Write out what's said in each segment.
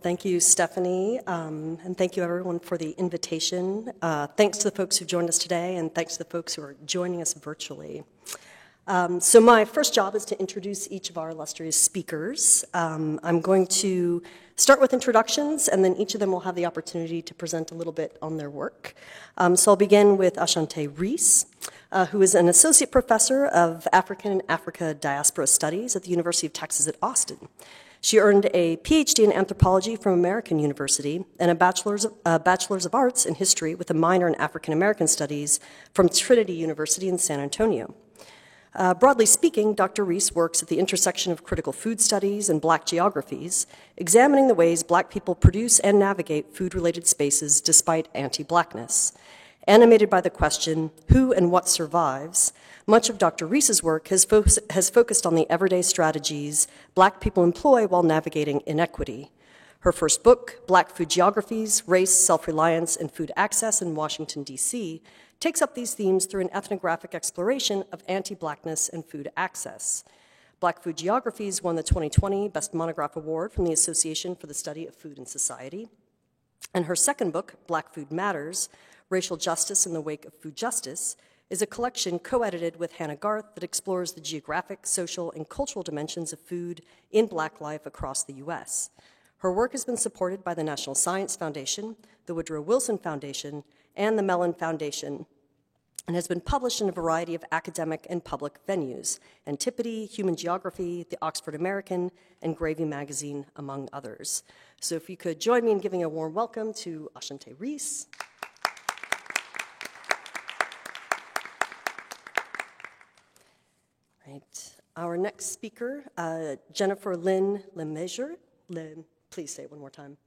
thank you, Stephanie, and thank you, everyone, for the invitation. Thanks to the folks who joined us today, and thanks to the folks who are joining us virtually. So my first job is to introduce each of our illustrious speakers. I'm going to start with introductions, and then each of them will have the opportunity to present a little bit on their work. So I'll begin with Ashanté Reese, who is an associate professor of African and Africa Diaspora Studies at the University of Texas at Austin. She earned a PhD in anthropology from American University and a bachelor's of arts in history with a minor in African American studies from Trinity University in San Antonio. Broadly speaking, Dr. Reese works at the intersection of critical food studies and Black geographies, examining the ways Black people produce and navigate food-related spaces despite anti-Blackness. Animated by the question, who and what survives, much of Dr. Reese's work has focused on the everyday strategies Black people employ while navigating inequity. Her first book, Black Food Geographies, Race, Self-Reliance, and Food Access in Washington, D.C., takes up these themes through an ethnographic exploration of anti-Blackness and food access. Black Food Geographies won the 2020 Best Monograph Award from the Association for the Study of Food and Society. And her second book, Black Food Matters, Racial Justice in the Wake of Food Justice, is a collection co-edited with Hannah Garth that explores the geographic, social, and cultural dimensions of food in Black life across the U.S. Her work has been supported by the National Science Foundation, the Woodrow Wilson Foundation, and the Mellon Foundation, and has been published in a variety of academic and public venues, Antipode, Human Geography, the Oxford American, and Gravy Magazine, among others. So if you could join me in giving a warm welcome to Ashanté Reese. Right. Our next speaker, Jennifer Lynn Lemessurier, please say it one more time.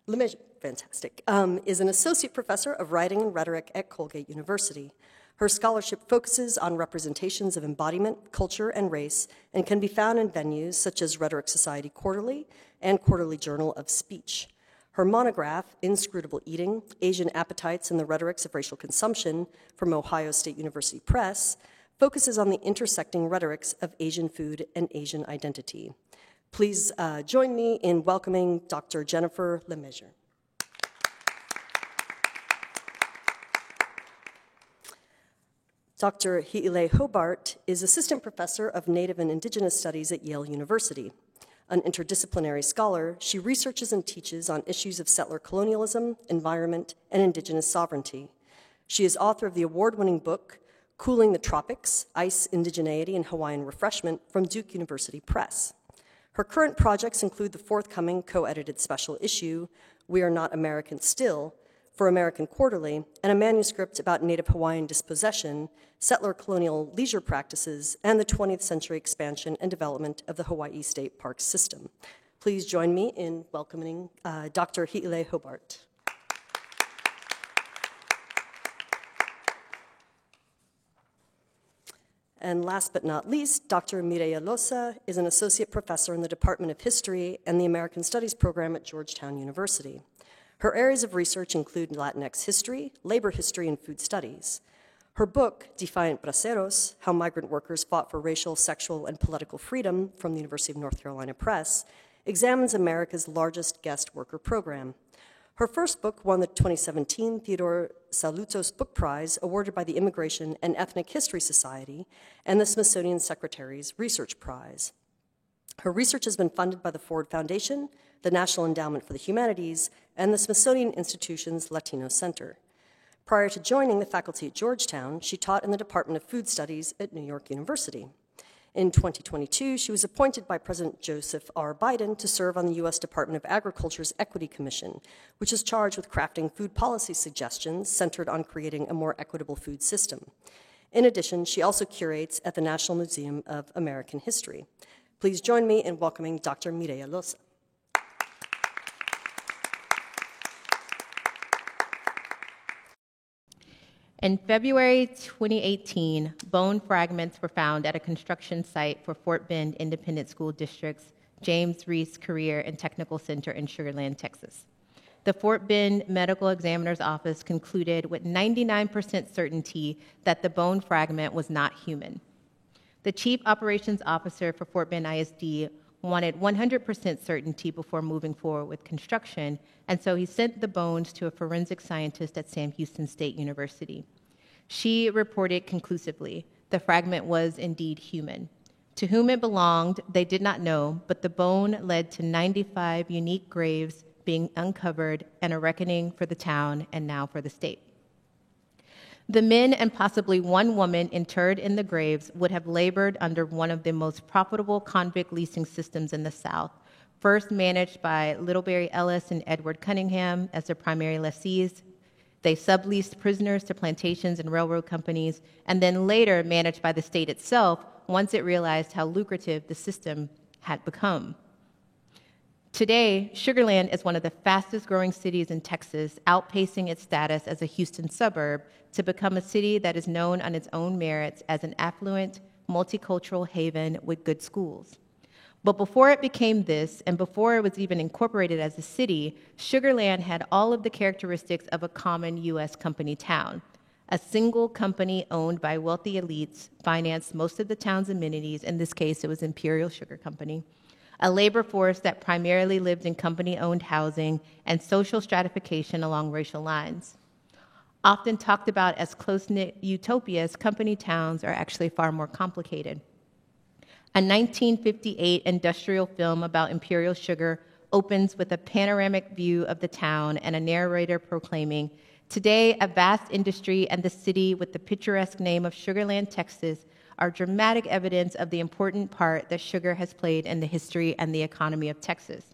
Lemessurier, fantastic, is an associate professor of writing and rhetoric at Colgate University. Her scholarship focuses on representations of embodiment, culture, and race, and can be found in venues such as Rhetoric Society Quarterly and Quarterly Journal of Speech. Her monograph, Inscrutable Eating, Asian Appetites and the Rhetorics of Racial Consumption, from Ohio State University Press, focuses on the intersecting rhetorics of Asian food and Asian identity. Please join me in welcoming Dr. Jennifer Lemessurier. Dr. Hi'ile Hobart is Assistant Professor of Native and Indigenous Studies at Yale University. An interdisciplinary scholar, she researches and teaches on issues of settler colonialism, environment, and indigenous sovereignty. She is author of the award-winning book, Cooling the Tropics, Ice, Indigeneity, and Hawaiian Refreshment from Duke University Press. Her current projects include the forthcoming co-edited special issue, We Are Not American Still, for American Quarterly, and a manuscript about Native Hawaiian dispossession, settler colonial leisure practices, and the 20th century expansion and development of the Hawaii State Park System. Please join me in welcoming Dr. Hi'ile Hobart. And last but not least, Dr. Mireya Losa is an associate professor in the Department of History and the American Studies program at Georgetown University. Her areas of research include Latinx history, labor history, and food studies. Her book, Defiant Braceros, How Migrant Workers Fought for Racial, Sexual, and Political Freedom from the University of North Carolina Press, examines America's largest guest worker program. Her first book won the 2017 Theodore Salutos Book Prize, awarded by the Immigration and Ethnic History Society and the Smithsonian Secretary's Research Prize. Her research has been funded by the Ford Foundation, the National Endowment for the Humanities, and the Smithsonian Institution's Latino Center. Prior to joining the faculty at Georgetown, she taught in the Department of Food Studies at New York University. In 2022, she was appointed by President Joseph R. Biden to serve on the U.S. Department of Agriculture's Equity Commission, which is charged with crafting food policy suggestions centered on creating a more equitable food system. In addition, she also curates at the National Museum of American History. Please join me in welcoming Dr. Mireya Losa. In February 2018, bone fragments were found at a construction site for Fort Bend Independent School District's James Reese Career and Technical Center in Sugar Land, Texas. The Fort Bend Medical Examiner's Office concluded with 99% certainty that the bone fragment was not human. The Chief Operations Officer for Fort Bend ISD wanted 100% certainty before moving forward with construction, and so he sent the bones to a forensic scientist at Sam Houston State University. She reported conclusively the fragment was indeed human. To whom it belonged, they did not know, but the bone led to 95 unique graves being uncovered and a reckoning for the town and now for the state. The men and possibly one woman interred in the graves would have labored under one of the most profitable convict leasing systems in the South, first managed by Littlebury Ellis and Edward Cunningham as their primary lessees. They subleased prisoners to plantations and railroad companies, and then later managed by the state itself once it realized how lucrative the system had become. Today, Sugar Land is one of the fastest growing cities in Texas, outpacing its status as a Houston suburb to become a city that is known on its own merits as an affluent, multicultural haven with good schools. But before it became this, and before it was even incorporated as a city, Sugar Land had all of the characteristics of a common U.S. company town. A single company owned by wealthy elites financed most of the town's amenities. In this case, it was Imperial Sugar Company. A labor force that primarily lived in company-owned housing and social stratification along racial lines. Often talked about as close-knit utopias, company towns are actually far more complicated. A 1958 industrial film about Imperial Sugar opens with a panoramic view of the town and a narrator proclaiming, "Today, a vast industry and the city with the picturesque name of Sugar Land, Texas, are dramatic evidence of the important part that sugar has played in the history and the economy of Texas."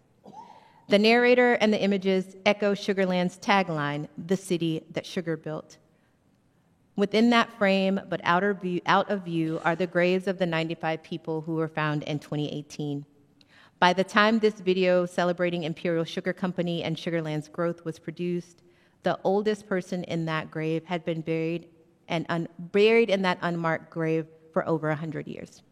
The narrator and the images echo Sugar Land's tagline, "The city that sugar built." Within that frame, but out of view, are the graves of the 95 people who were found in 2018. By the time this video celebrating Imperial Sugar Company and Sugar Land's growth was produced, the oldest person in that grave had been buried in that unmarked grave for over 100 years.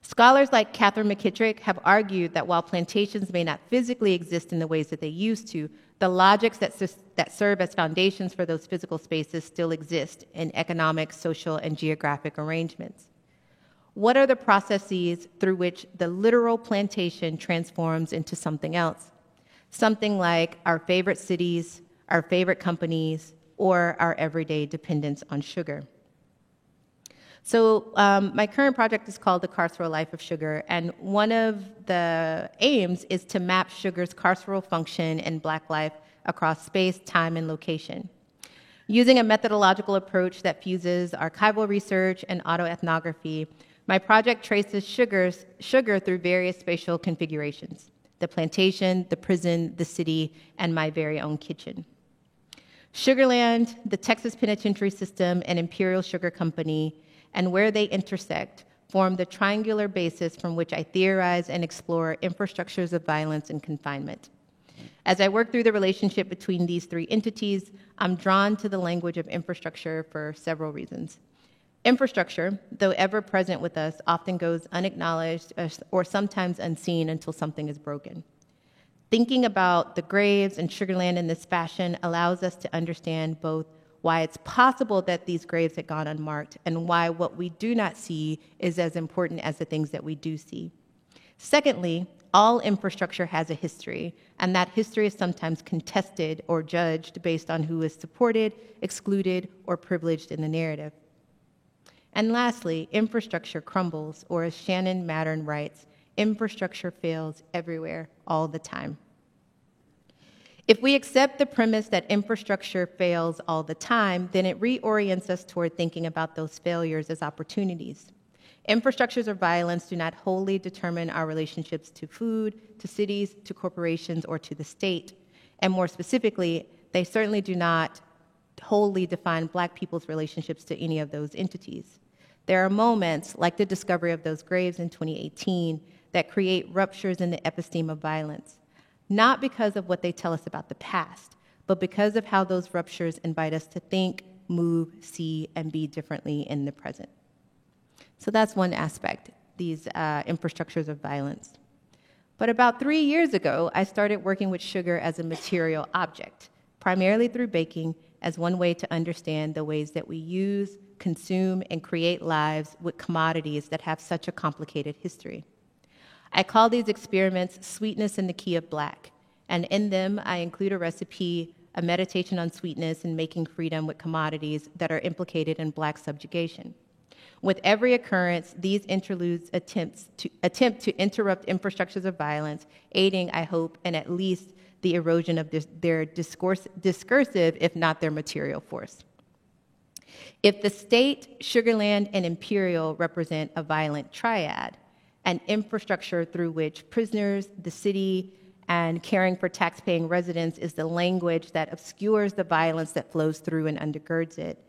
Scholars like Catherine McKittrick have argued that while plantations may not physically exist in the ways that they used to, the logics that serve as foundations for those physical spaces still exist in economic, social, and geographic arrangements. What are the processes through which the literal plantation transforms into something else? Something like our favorite cities, our favorite companies, or our everyday dependence on sugar. So my current project is called The Carceral Life of Sugar, and one of the aims is to map sugar's carceral function in Black life across space, time, and location. Using a methodological approach that fuses archival research and autoethnography, my project traces sugar through various spatial configurations: the plantation, the prison, the city, and my very own kitchen. Sugar Land, the Texas Penitentiary System, and Imperial Sugar Company, and where they intersect, form the triangular basis from which I theorize and explore infrastructures of violence and confinement. As I work through the relationship between these three entities, I'm drawn to the language of infrastructure for several reasons. Infrastructure, though ever present with us, often goes unacknowledged or sometimes unseen until something is broken. Thinking about the graves and Sugar Land in this fashion allows us to understand both why it's possible that these graves had gone unmarked, and why what we do not see is as important as the things that we do see. Secondly, all infrastructure has a history, and that history is sometimes contested or judged based on who is supported, excluded, or privileged in the narrative. And lastly, infrastructure crumbles, or as Shannon Mattern writes, infrastructure fails everywhere, all the time. If we accept the premise that infrastructure fails all the time, then it reorients us toward thinking about those failures as opportunities. Infrastructures of violence do not wholly determine our relationships to food, to cities, to corporations, or to the state. And more specifically, they certainly do not wholly define Black people's relationships to any of those entities. There are moments, like the discovery of those graves in 2018, that create ruptures in the episteme of violence. Not because of what they tell us about the past, but because of how those ruptures invite us to think, move, see, and be differently in the present. So that's one aspect, these infrastructures of violence. But about 3 years ago, I started working with sugar as a material object, primarily through baking, as one way to understand the ways that we use, consume, and create lives with commodities that have such a complicated history. I call these experiments Sweetness in the Key of Black, and in them I include a recipe, a meditation on sweetness and making freedom with commodities that are implicated in Black subjugation. With every occurrence, these interludes attempt to interrupt infrastructures of violence, aiding, I hope, in at least the erosion of their discursive, if not their material force. If the state, Sugarland, and Imperial represent a violent triad, an infrastructure through which prisoners, the city, and caring for taxpaying residents is the language that obscures the violence that flows through and undergirds it,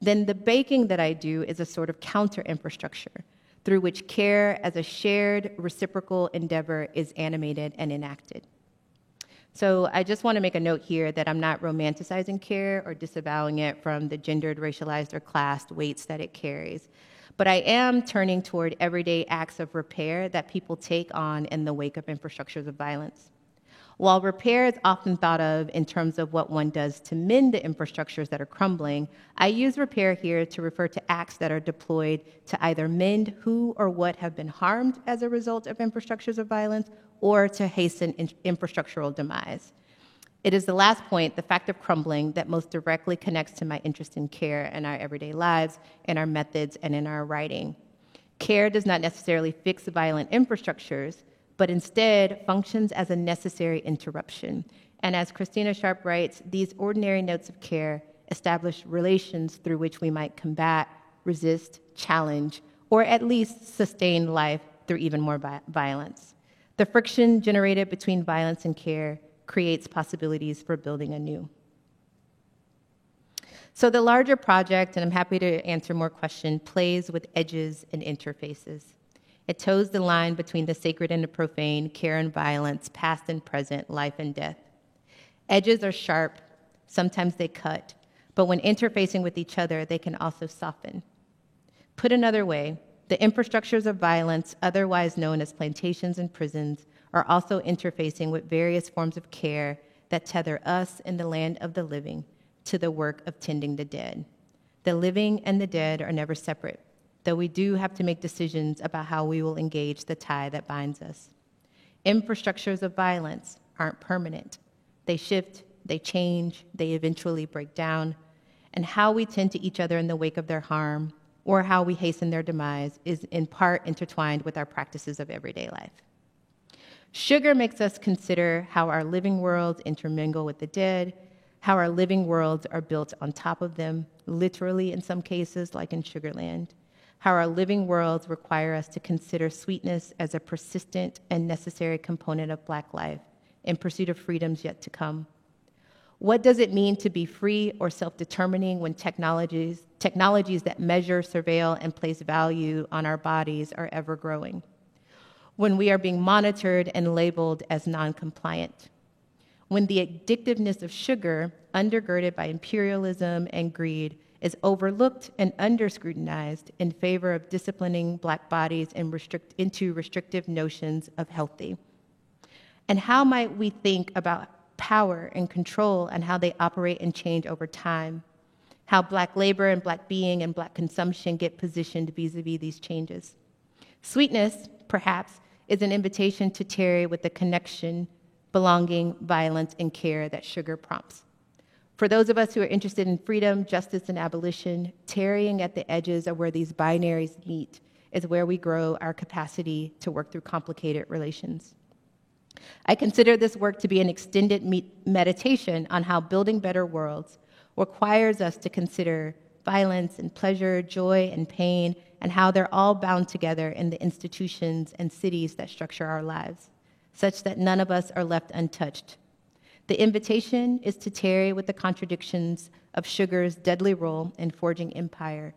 then the baking that I do is a sort of counter-infrastructure through which care as a shared reciprocal endeavor is animated and enacted. So I just want to make a note here that I'm not romanticizing care or disavowing it from the gendered, racialized, or classed weights that it carries. But I am turning toward everyday acts of repair that people take on in the wake of infrastructures of violence. While repair is often thought of in terms of what one does to mend the infrastructures that are crumbling, I use repair here to refer to acts that are deployed to either mend who or what have been harmed as a result of infrastructures of violence or to hasten infrastructural demise. It is the last point, the fact of crumbling, that most directly connects to my interest in care in our everyday lives, in our methods, and in our writing. Care does not necessarily fix violent infrastructures, but instead functions as a necessary interruption. And as Christina Sharp writes, these ordinary notes of care establish relations through which we might combat, resist, challenge, or at least sustain life through even more violence. The friction generated between violence and care creates possibilities for building anew. So the larger project, and I'm happy to answer more questions, plays with edges and interfaces. It toes the line between the sacred and the profane, care and violence, past and present, life and death. Edges are sharp, sometimes they cut, but when interfacing with each other, they can also soften. Put another way, the infrastructures of violence, otherwise known as plantations and prisons, are also interfacing with various forms of care that tether us in the land of the living to the work of tending the dead. The living and the dead are never separate, though we do have to make decisions about how we will engage the tie that binds us. Infrastructures of violence aren't permanent. They shift, they change, they eventually break down, and how we tend to each other in the wake of their harm or how we hasten their demise is in part intertwined with our practices of everyday life. Sugar makes us consider how our living worlds intermingle with the dead, how our living worlds are built on top of them, literally in some cases, like in Sugarland, how our living worlds require us to consider sweetness as a persistent and necessary component of Black life in pursuit of freedoms yet to come. What does it mean to be free or self-determining when technologies that measure, surveil, and place value on our bodies are ever growing? When we are being monitored and labeled as non-compliant? When the addictiveness of sugar, undergirded by imperialism and greed, is overlooked and under-scrutinized in favor of disciplining Black bodies into restrictive notions of healthy? And how might we think about power and control and how they operate and change over time? How Black labor and Black being and Black consumption get positioned vis-a-vis these changes? Sweetness, perhaps, is an invitation to tarry with the connection, belonging, violence, and care that sugar prompts. For those of us who are interested in freedom, justice, and abolition, tarrying at the edges of where these binaries meet is where we grow our capacity to work through complicated relations. I consider this work to be an extended meditation on how building better worlds requires us to consider violence and pleasure, joy and pain, and how they're all bound together in the institutions and cities that structure our lives, such that none of us are left untouched. The invitation is to tarry with the contradictions of sugar's deadly role in forging empire.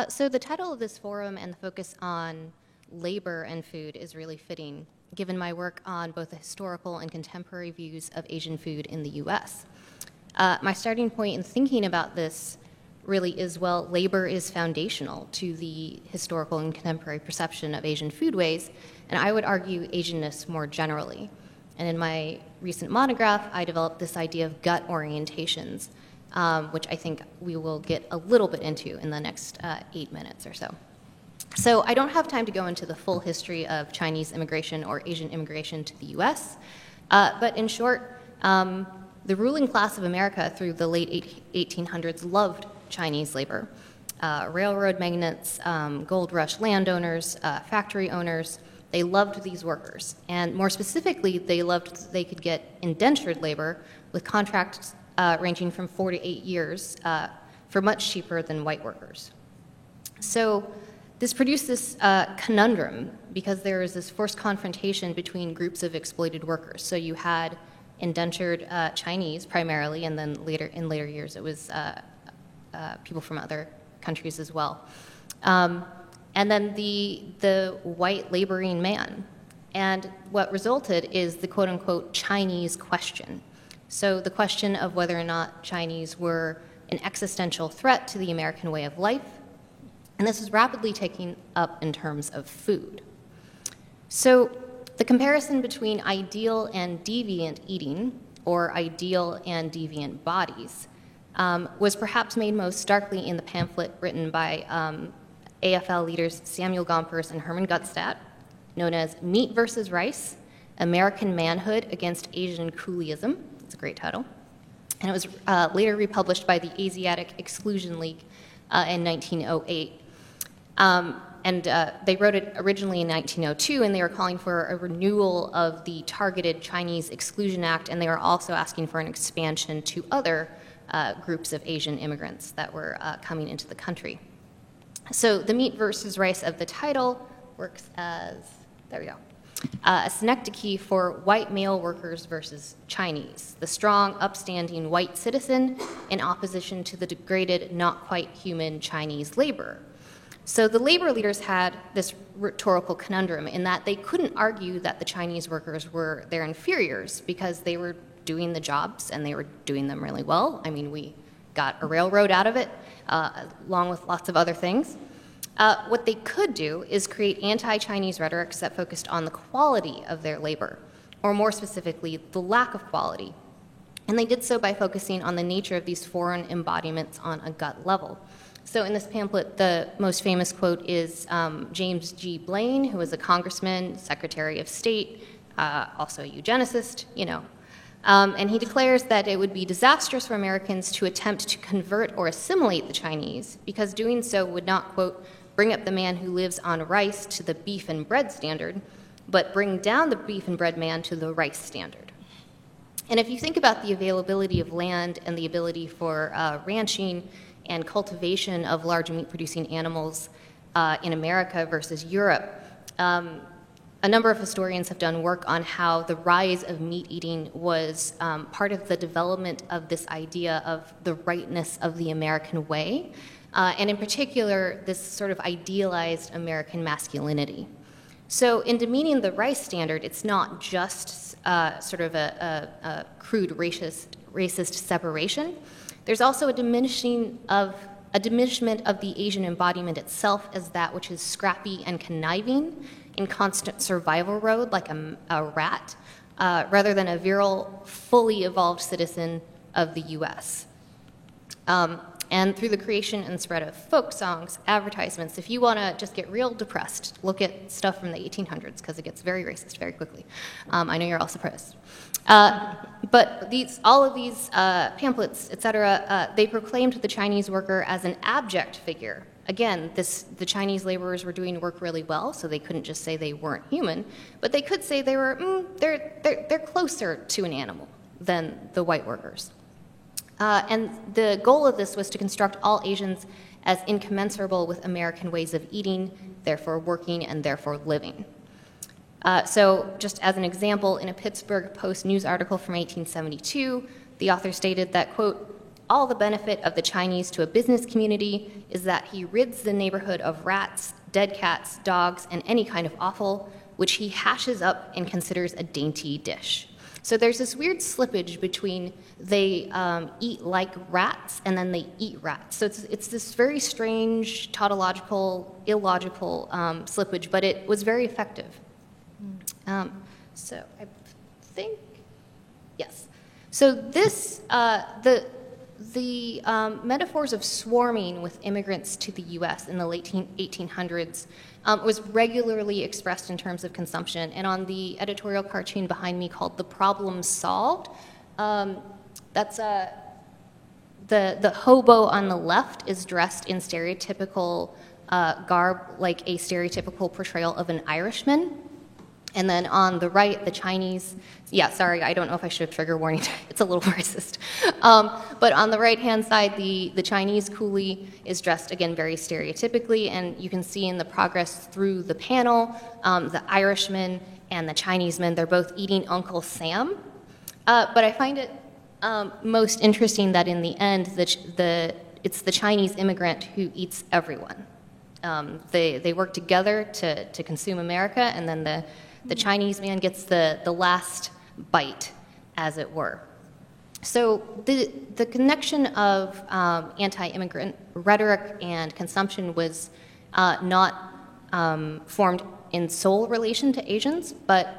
So the title of this forum and the focus on labor and food is really fitting, given my work on both the historical and contemporary views of Asian food in the US. My starting point in thinking about this really is, well, labor is foundational to the historical and contemporary perception of Asian foodways, and I would argue Asianness more generally. And in my recent monograph, I developed this idea of gut orientations, which I think we will get a little bit into in the next 8 minutes or so. So I don't have time to go into the full history of Chinese immigration or Asian immigration to the US, but in short, the ruling class of America through the late 1800s loved Chinese labor. Railroad magnates, gold rush landowners, factory owners, they loved these workers. And more specifically, they loved that they could get indentured labor with contracts ranging from 4 to 8 years for much cheaper than white workers. So this produced this conundrum because there was this forced confrontation between groups of exploited workers. So you had indentured Chinese primarily, and then in later years it was people from other countries as well. And then the white laboring man. And what resulted is the quote-unquote Chinese question. So the question of whether or not Chinese were an existential threat to the American way of life. And this is rapidly taking up in terms of food. So the comparison between ideal and deviant eating, or ideal and deviant bodies, was perhaps made most starkly in the pamphlet written by AFL leaders Samuel Gompers and Herman Gutstadt, known as Meat versus Rice, American Manhood Against Asian Cooleyism. It's a great title. And it was later republished by the Asiatic Exclusion League in 1908. They wrote it originally in 1902, and they were calling for a renewal of the Targeted Chinese Exclusion Act, and they were also asking for an expansion to other groups of Asian immigrants that were coming into the country. So the meat versus rice of the title works as, there we go, a synecdoche for white male workers versus Chinese, the strong, upstanding white citizen in opposition to the degraded, not quite human Chinese laborer. So the labor leaders had this rhetorical conundrum in that they couldn't argue that the Chinese workers were their inferiors because they were doing the jobs and they were doing them really well. I mean, we got a railroad out of it, along with lots of other things. What they could do is create anti-Chinese rhetorics that focused on the quality of their labor, or more specifically, the lack of quality. And they did so by focusing on the nature of these foreign embodiments on a gut level. So in this pamphlet, the most famous quote is James G. Blaine, who was a congressman, Secretary of State, also a eugenicist, you know. And he declares that it would be disastrous for Americans to attempt to convert or assimilate the Chinese because doing so would not, quote, bring up the man who lives on rice to the beef and bread standard, but bring down the beef and bread man to the rice standard. And if you think about the availability of land and the ability for ranching and cultivation of large meat-producing animals in America versus Europe, a number of historians have done work on how the rise of meat eating was part of the development of this idea of the rightness of the American way, and in particular, this sort of idealized American masculinity. So in demeaning the rice standard, it's not just sort of a crude racist separation. There's also a diminishment of the Asian embodiment itself as that which is scrappy and conniving in constant survival mode, like a rat, rather than a virile, fully evolved citizen of the U.S. And through the creation and spread of folk songs, advertisements, if you want to just get real depressed, look at stuff from the 1800s, because it gets very racist very quickly. I know you're all surprised. But all of these pamphlets, et cetera, they proclaimed the Chinese worker as an abject figure. Again, the Chinese laborers were doing work really well, so they couldn't just say they weren't human, but they could say they were, they're closer to an animal than the white workers. And the goal of this was to construct all Asians as incommensurable with American ways of eating, therefore working, and therefore living. So just as an example, in a Pittsburgh Post news article from 1872, the author stated that, quote, all the benefit of the Chinese to a business community is that he rids the neighborhood of rats, dead cats, dogs, and any kind of offal, which he hashes up and considers a dainty dish. So there's this weird slippage between they eat like rats and then they eat rats. So it's this very strange, tautological, illogical slippage, but it was very effective. So I think, yes. So this, the metaphors of swarming with immigrants to the U.S. in the late 1800s was regularly expressed in terms of consumption. And on the editorial cartoon behind me called "The Problem Solved," that's the hobo on the left is dressed in stereotypical garb, like a stereotypical portrayal of an Irishman. And then on the right, the Chinese, yeah, sorry, I don't know if I should have trigger warning, it's a little racist. But on the right-hand side, the Chinese coolie is dressed, again, very stereotypically, and you can see in the progress through the panel, the Irishman and the Chineseman, they're both eating Uncle Sam. But I find it most interesting that in the end, it's the Chinese immigrant who eats everyone. They work together to consume America, and then the Chinese man gets the last bite, as it were. So the connection of anti-immigrant rhetoric and consumption was not formed in sole relation to Asians, but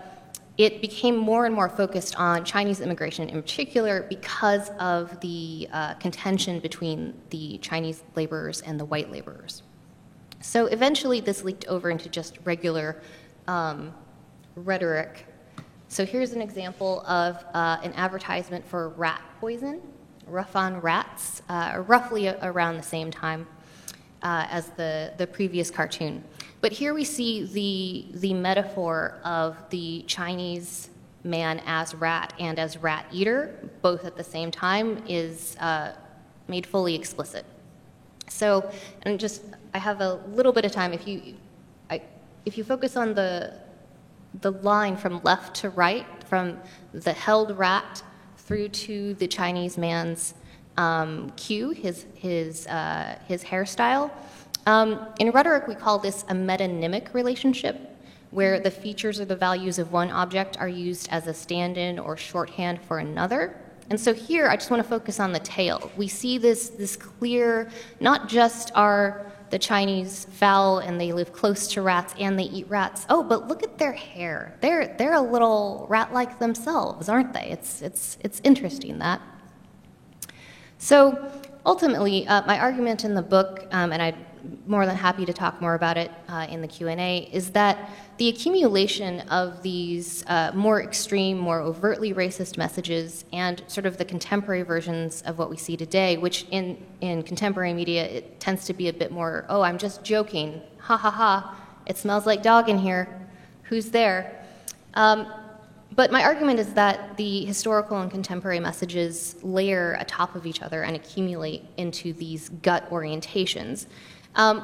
it became more and more focused on Chinese immigration in particular because of the contention between the Chinese laborers and the white laborers. So eventually this leaked over into just regular rhetoric. So here's an example of an advertisement for rat poison, Rough on Rats, roughly around the same time as the previous cartoon. But here we see the metaphor of the Chinese man as rat and as rat eater, both at the same time, is made fully explicit. So, and I have a little bit of time. If you focus on the line from left to right, from the held rat through to the Chinese man's cue, his hairstyle. In rhetoric, we call this a metonymic relationship, where the features or the values of one object are used as a stand-in or shorthand for another. And so here, I just want to focus on the tail. We see this clear, not just are the Chinese foul and they live close to rats and they eat rats. Oh, but look at their hair. They're a little rat-like themselves, aren't they? It's interesting, that. So ultimately, my argument in the book, and I'm more than happy to talk more about it in the Q&A, is that the accumulation of these more extreme, more overtly racist messages and sort of the contemporary versions of what we see today, which in contemporary media, it tends to be a bit more, oh, I'm just joking, ha ha ha, it smells like dog in here, who's there? But my argument is that the historical and contemporary messages layer atop of each other and accumulate into these gut orientations,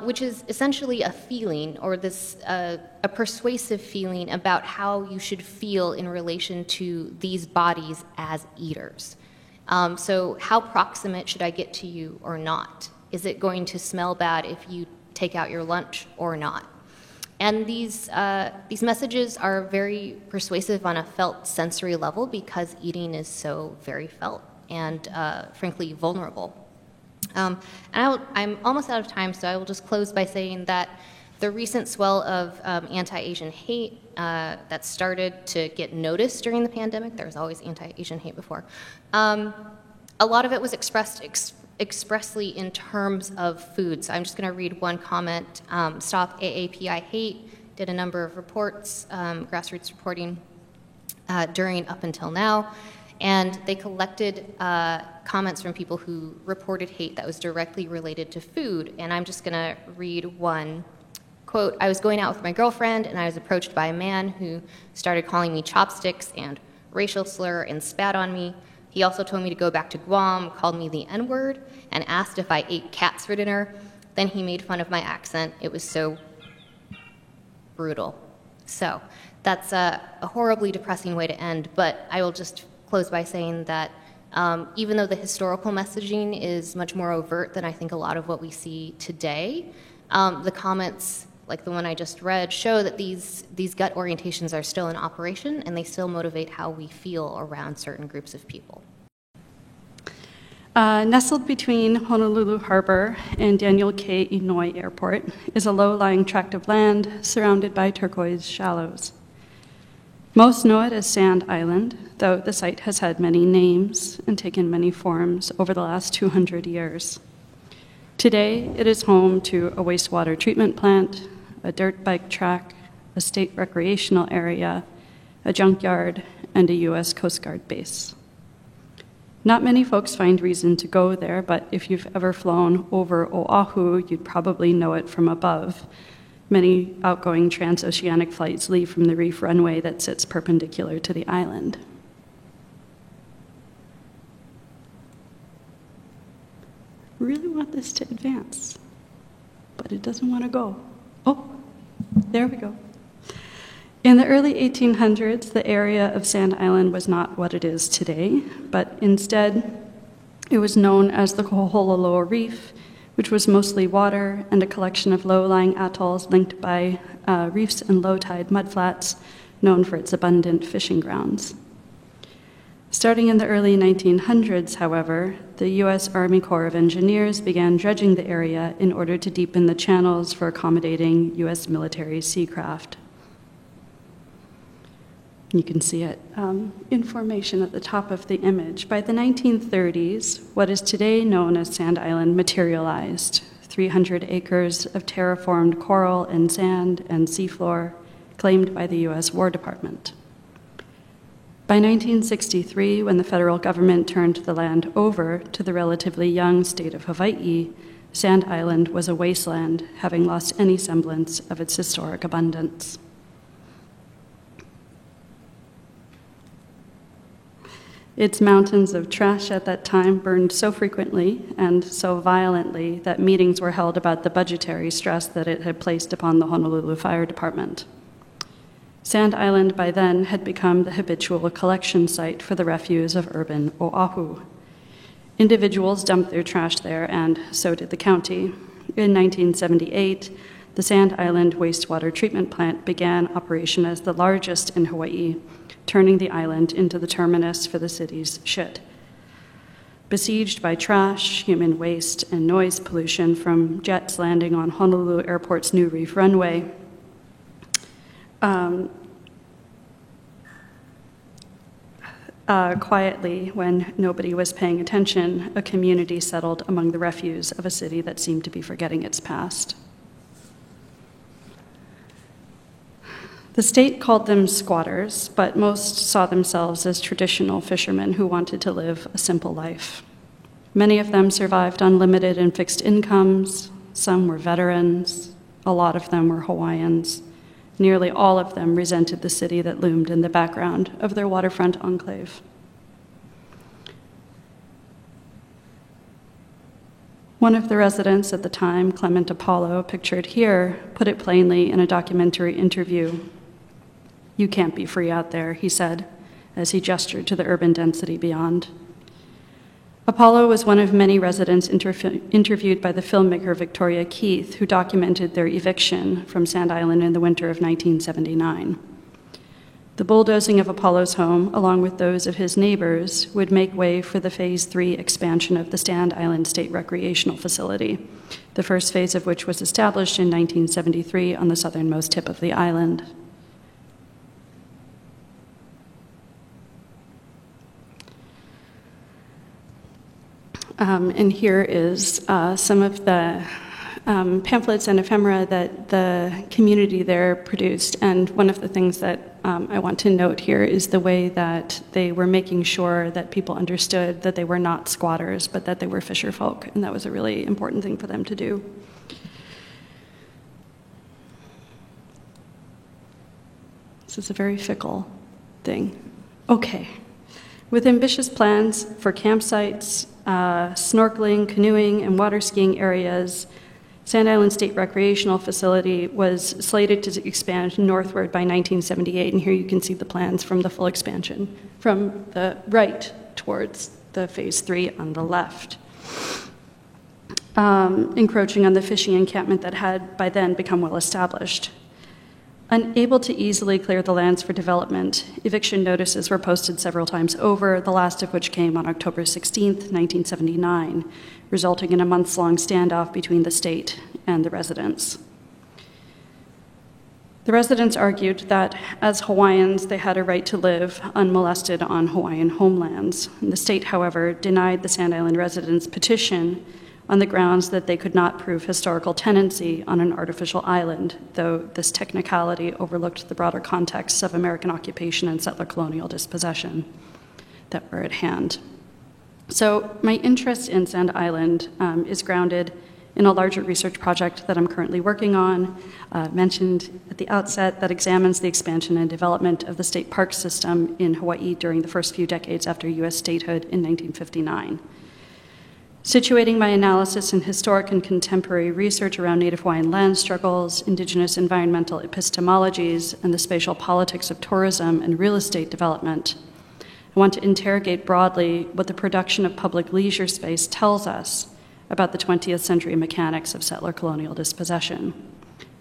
which is essentially a feeling, or this a persuasive feeling about how you should feel in relation to these bodies as eaters. So how proximate should I get to you or not? Is it going to smell bad if you take out your lunch or not? And these messages are very persuasive on a felt sensory level because eating is so very felt and, frankly, vulnerable. And I'm almost out of time, so I will just close by saying that the recent swell of anti-Asian hate that started to get noticed during the pandemic, there was always anti-Asian hate before, a lot of it was expressed expressly in terms of food. So I'm just going to read one comment. Stop AAPI Hate did a number of reports, grassroots reporting, during up until now, and they collected comments from people who reported hate that was directly related to food, and I'm just going to read one. Quote, I was going out with my girlfriend, and I was approached by a man who started calling me chopsticks and racial slur and spat on me. He also told me to go back to Guam, called me the N-word, and asked if I ate cats for dinner. Then he made fun of my accent. It was so brutal. So that's a horribly depressing way to end, but I will just close by saying that even though the historical messaging is much more overt than I think a lot of what we see today, the comments, like the one I just read, show that these gut orientations are still in operation and they still motivate how we feel around certain groups of people. Nestled between Honolulu Harbor and Daniel K. Inouye Airport is a low-lying tract of land surrounded by turquoise shallows. Most know it as Sand Island, though the site has had many names and taken many forms over the last 200 years. Today, it is home to a wastewater treatment plant, a dirt bike track, a state recreational area, a junkyard, and a U.S. Coast Guard base. Not many folks find reason to go there, but if you've ever flown over Oahu, you'd probably know it from above. Many outgoing transoceanic flights leave from the reef runway that sits perpendicular to the island. I really want this to advance, but it doesn't want to go. Oh, there we go. In the early 1800s, the area of Sand Island was not what it is today, but instead, it was known as the Kohololoa Reef, which was mostly water and a collection of low-lying atolls linked by reefs and low-tide mudflats, known for its abundant fishing grounds. Starting in the early 1900s, however, the U.S. Army Corps of Engineers began dredging the area in order to deepen the channels for accommodating U.S. military seacraft. You can see it in formation at the top of the image. By the 1930s, what is today known as Sand Island materialized. 300 acres of terraformed coral and sand and seafloor claimed by the U.S. War Department. By 1963, when the federal government turned the land over to the relatively young state of Hawaii, Sand Island was a wasteland, having lost any semblance of its historic abundance. Its mountains of trash at that time burned so frequently and so violently that meetings were held about the budgetary stress that it had placed upon the Honolulu Fire Department. Sand Island by then had become the habitual collection site for the refuse of urban Oahu. Individuals dumped their trash there, and so did the county. In 1978, the Sand Island wastewater treatment plant began operation as the largest in Hawaii, turning the island into the terminus for the city's shit. Besieged by trash, human waste, and noise pollution from jets landing on Honolulu Airport's new reef runway, quietly, when nobody was paying attention, a community settled among the refuse of a city that seemed to be forgetting its past. The state called them squatters, but most saw themselves as traditional fishermen who wanted to live a simple life. Many of them survived on limited and fixed incomes. Some were veterans. A lot of them were Hawaiians. Nearly all of them resented the city that loomed in the background of their waterfront enclave. One of the residents at the time, Clement Apollo, pictured here, put it plainly in a documentary interview. "You can't be free out there," he said, as he gestured to the urban density beyond. Apollo was one of many residents interviewed by the filmmaker Victoria Keith, who documented their eviction from Sand Island in the winter of 1979. The bulldozing of Apollo's home, along with those of his neighbors, would make way for the Phase 3 expansion of the Sand Island State Recreational Facility, the first phase of which was established in 1973 on the southernmost tip of the island. And here is some of the pamphlets and ephemera that the community there produced. And one of the things that I want to note here is the way that they were making sure that people understood that they were not squatters, but that they were fisher folk. And that was a really important thing for them to do. This is a very fickle thing. Okay. With ambitious plans for campsites, snorkeling, canoeing, and water skiing areas, Sand Island State Recreational Facility was slated to expand northward by 1978, and here you can see the plans from the full expansion, from the right towards the Phase 3 on the left, encroaching on the fishing encampment that had by then become well established. Unable to easily clear the lands for development, eviction notices were posted several times over, the last of which came on October 16, 1979, resulting in a months-long standoff between the state and the residents. The residents argued that as Hawaiians, they had a right to live unmolested on Hawaiian homelands. The state, however, denied the Sand Island residents' petition on the grounds that they could not prove historical tenancy on an artificial island, though this technicality overlooked the broader contexts of American occupation and settler colonial dispossession that were at hand. So my interest in Sand Island is grounded in a larger research project that I'm currently working on, mentioned at the outset, that examines the expansion and development of the state park system in Hawaii during the first few decades after U.S. statehood in 1959. Situating my analysis in historic and contemporary research around Native Hawaiian land struggles, indigenous environmental epistemologies, and the spatial politics of tourism and real estate development, I want to interrogate broadly what the production of public leisure space tells us about the 20th century mechanics of settler colonial dispossession.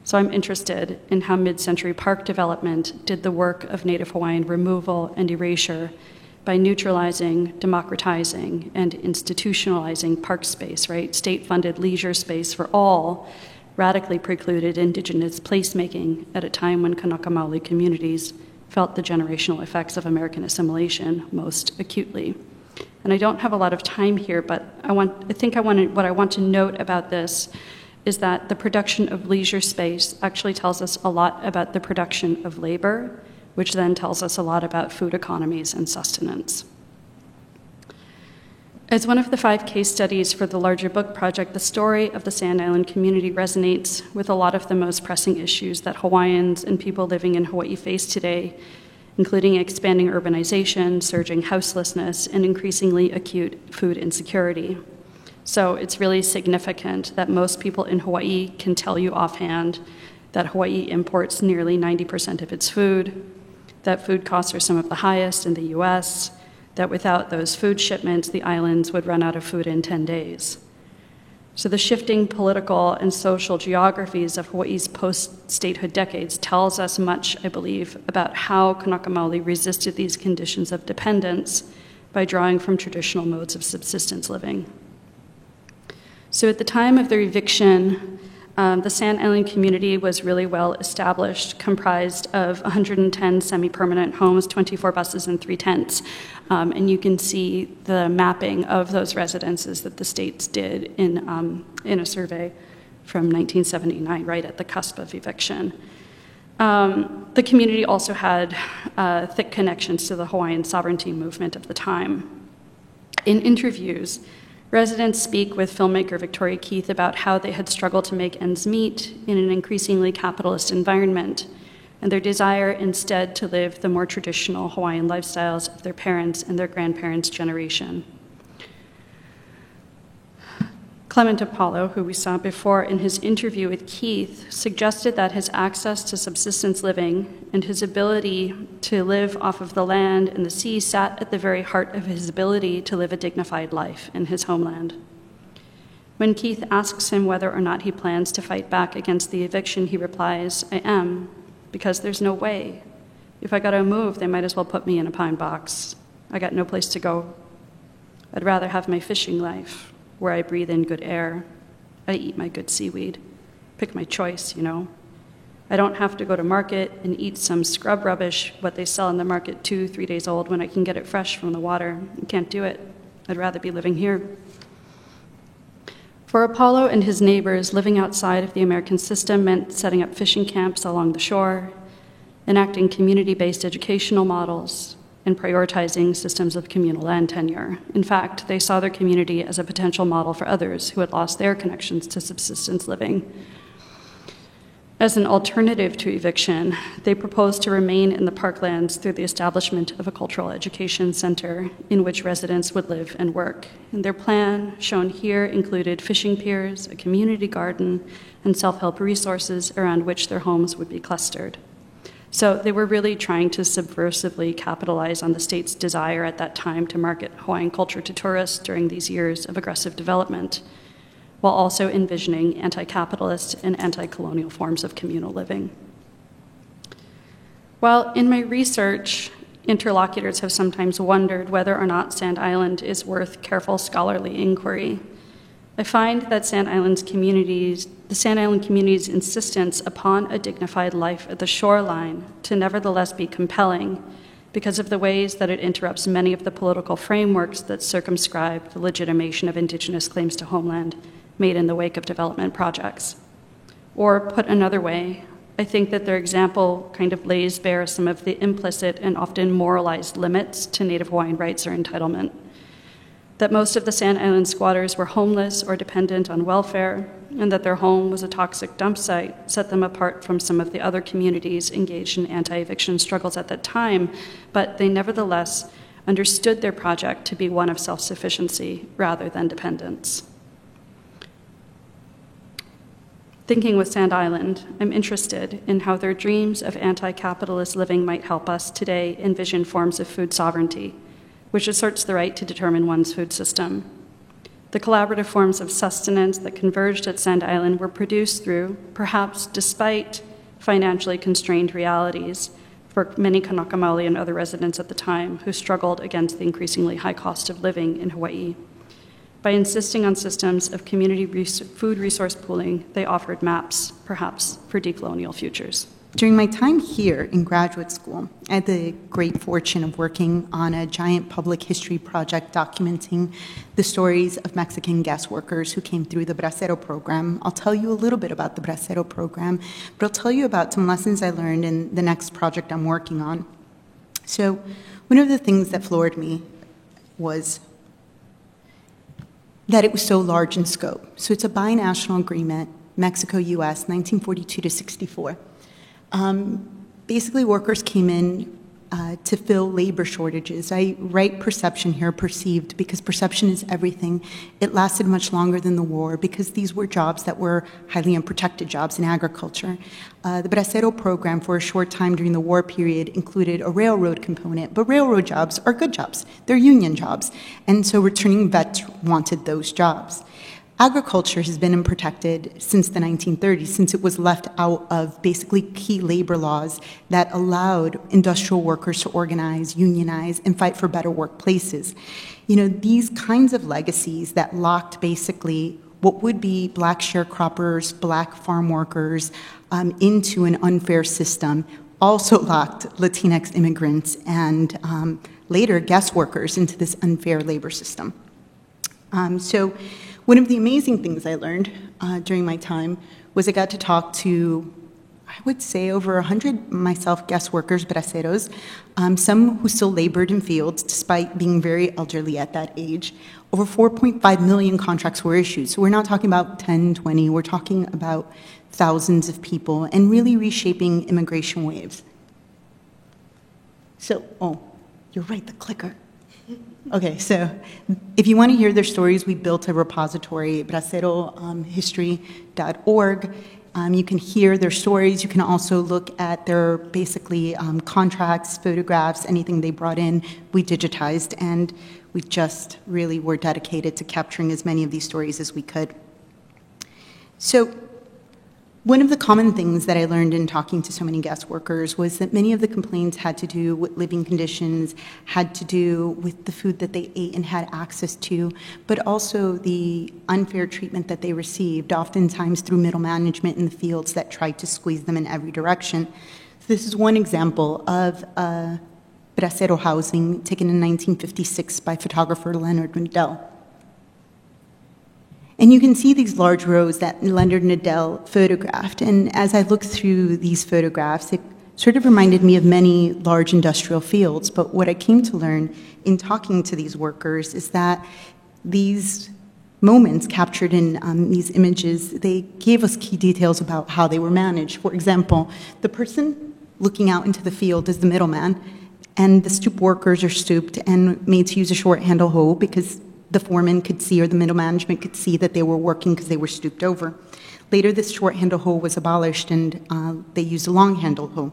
So I'm interested in how mid-century park development did the work of Native Hawaiian removal and erasure by neutralizing, democratizing, and institutionalizing park space, right? State-funded leisure space for all radically precluded indigenous placemaking at a time when Kanaka Maoli communities felt the generational effects of American assimilation most acutely. And I don't have a lot of time here, but what I want to note about this is that the production of leisure space actually tells us a lot about the production of labor, which then tells us a lot about food economies and sustenance. As one of the 5 case studies for the larger book project, the story of the Sand Island community resonates with a lot of the most pressing issues that Hawaiians and people living in Hawaii face today, including expanding urbanization, surging houselessness, and increasingly acute food insecurity. So it's really significant that most people in Hawaii can tell you offhand that Hawaii imports nearly 90% of its food, that food costs are some of the highest in the US, that without those food shipments, the islands would run out of food in 10 days. So the shifting political and social geographies of Hawaii's post-statehood decades tells us much, I believe, about how Kanaka Maoli resisted these conditions of dependence by drawing from traditional modes of subsistence living. So at the time of their eviction, the Sand Island community was really well established, comprised of 110 semi-permanent homes, 24 buses, and 3 tents. And you can see the mapping of those residences that the states did in a survey from 1979, right at the cusp of eviction. The community also had thick connections to the Hawaiian sovereignty movement of the time. In interviews, residents speak with filmmaker Victoria Keith about how they had struggled to make ends meet in an increasingly capitalist environment, and their desire instead to live the more traditional Hawaiian lifestyles of their parents' and their grandparents' generation. Clement Apollo, who we saw before in his interview with Keith, suggested that his access to subsistence living and his ability to live off of the land and the sea sat at the very heart of his ability to live a dignified life in his homeland. When Keith asks him whether or not he plans to fight back against the eviction, he replies, "I am, because there's no way. If I gotta move, they might as well put me in a pine box. I got no place to go. I'd rather have my fishing life, where I breathe in good air. I eat my good seaweed. Pick my choice, you know. I don't have to go to market and eat some scrub rubbish, what they sell in the market 2-3 days old, when I can get it fresh from the water. I can't do it. I'd rather be living here." For Apollo and his neighbors, living outside of the American system meant setting up fishing camps along the shore, enacting community-based educational models, and prioritizing systems of communal land tenure. In fact, they saw their community as a potential model for others who had lost their connections to subsistence living. As an alternative to eviction, they proposed to remain in the parklands through the establishment of a cultural education center in which residents would live and work. And their plan, shown here, included fishing piers, a community garden, and self-help resources around which their homes would be clustered. So they were really trying to subversively capitalize on the state's desire at that time to market Hawaiian culture to tourists during these years of aggressive development, while also envisioning anti-capitalist and anti-colonial forms of communal living. While in my research, interlocutors have sometimes wondered whether or not Sand Island is worth careful scholarly inquiry, I find that the Sand Island community's insistence upon a dignified life at the shoreline to nevertheless be compelling because of the ways that it interrupts many of the political frameworks that circumscribe the legitimation of Indigenous claims to homeland made in the wake of development projects. Or put another way, I think that their example kind of lays bare some of the implicit and often moralized limits to Native Hawaiian rights or entitlement. That most of the Sand Island squatters were homeless or dependent on welfare, and that their home was a toxic dump site set them apart from some of the other communities engaged in anti-eviction struggles at that time, but they nevertheless understood their project to be one of self-sufficiency rather than dependence. Thinking with Sand Island, I'm interested in how their dreams of anti-capitalist living might help us today envision forms of food sovereignty, which asserts the right to determine one's food system. The collaborative forms of sustenance that converged at Sand Island were produced through, perhaps despite financially constrained realities for many Kanaka Maoli and other residents at the time who struggled against the increasingly high cost of living in Hawaii. By insisting on systems of community food resource pooling, they offered maps, perhaps, for decolonial futures. During my time here in graduate school, I had the great fortune of working on a giant public history project documenting the stories of Mexican guest workers who came through the Bracero program. I'll tell you a little bit about the Bracero program, but I'll tell you about some lessons I learned in the next project I'm working on. So one of the things that floored me was that it was so large in scope. So it's a binational agreement, Mexico-US, 1942 to 64. Basically, workers came in to fill labor shortages. I write perception here, perceived, because perception is everything. It lasted much longer than the war because these were jobs that were highly unprotected jobs in agriculture. The Bracero program for a short time during the war period included a railroad component, but railroad jobs are good jobs. They're union jobs. And so returning vets wanted those jobs. Agriculture has been unprotected since the 1930s, since it was left out of basically key labor laws that allowed industrial workers to organize, unionize, and fight for better workplaces. You know, these kinds of legacies that locked basically what would be black sharecroppers, black farm workers into an unfair system also locked Latinx immigrants and later guest workers into this unfair labor system. So one of the amazing things I learned during my time was I got to talk to, I would say, over 100 myself guest workers, braceros, some who still labored in fields despite being very elderly at that age. Over 4.5 million contracts were issued. So we're not talking about 10, 20, we're talking about thousands of people and really reshaping immigration waves. So, oh, you're right, the clicker. Okay, so if you want to hear their stories, we built a repository, bracerohistory.org. You can hear their stories. You can also look at their basically contracts, photographs, anything they brought in. We digitized, and we just really were dedicated to capturing as many of these stories as we could. So one of the common things that I learned in talking to so many guest workers was that many of the complaints had to do with living conditions, had to do with the food that they ate and had access to, but also the unfair treatment that they received, oftentimes through middle management in the fields that tried to squeeze them in every direction. So this is one example of bracero housing taken in 1956 by photographer Leonard Nadell. And you can see these large rows that Leonard Nadell photographed. And as I looked through these photographs, it sort of reminded me of many large industrial fields. But what I came to learn in talking to these workers is that these moments captured in these images, they gave us key details about how they were managed. For example, the person looking out into the field is the middleman, and the stoop workers are stooped and made to use a short handle hoe because the foreman could see, or the middle management could see, that they were working because they were stooped over. Later, this short handle hoe was abolished, and they used a long handle hoe.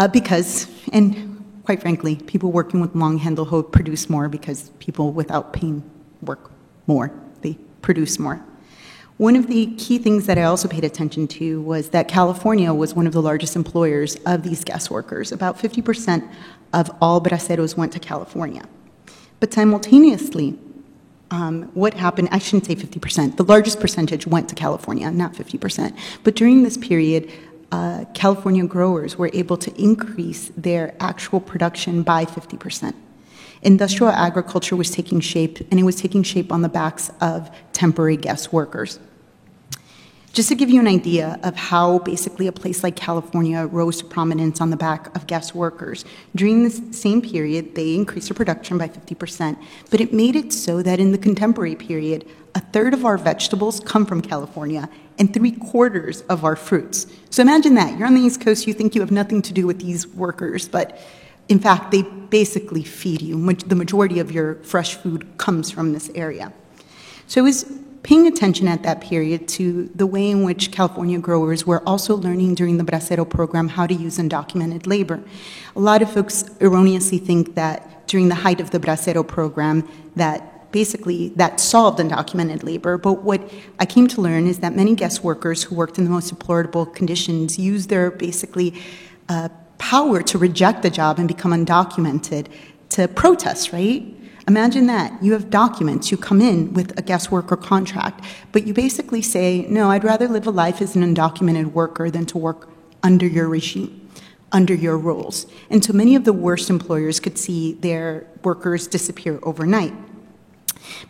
Because, and quite frankly, people working with long handle hoe produce more because people without pain work more. They produce more. One of the key things that I also paid attention to was that California was one of the largest employers of these guest workers. About 50% of all braceros went to California. But simultaneously, what happened, I shouldn't say 50%, the largest percentage went to California, not 50%. But during this period, California growers were able to increase their actual production by 50%. Industrial agriculture was taking shape, and it was taking shape on the backs of temporary guest workers. Just to give you an idea of how basically a place like California rose to prominence on the back of guest workers, during this same period, they increased their production by 50%, but it made it so that in the contemporary period, a third of our vegetables come from California and 3/4 of our fruits. So imagine that. You're on the East Coast, you think you have nothing to do with these workers, but in fact, they basically feed you. The majority of your fresh food comes from this area. So I was paying attention at that period to the way in which California growers were also learning during the Bracero program how to use undocumented labor. A lot of folks erroneously think that during the height of the Bracero program that basically that solved undocumented labor, but what I came to learn is that many guest workers who worked in the most deplorable conditions used their basically power to reject the job and become undocumented to protest, right? Imagine that. You have documents. You come in with a guest worker contract, but you basically say, no, I'd rather live a life as an undocumented worker than to work under your regime, under your rules. And so many of the worst employers could see their workers disappear overnight.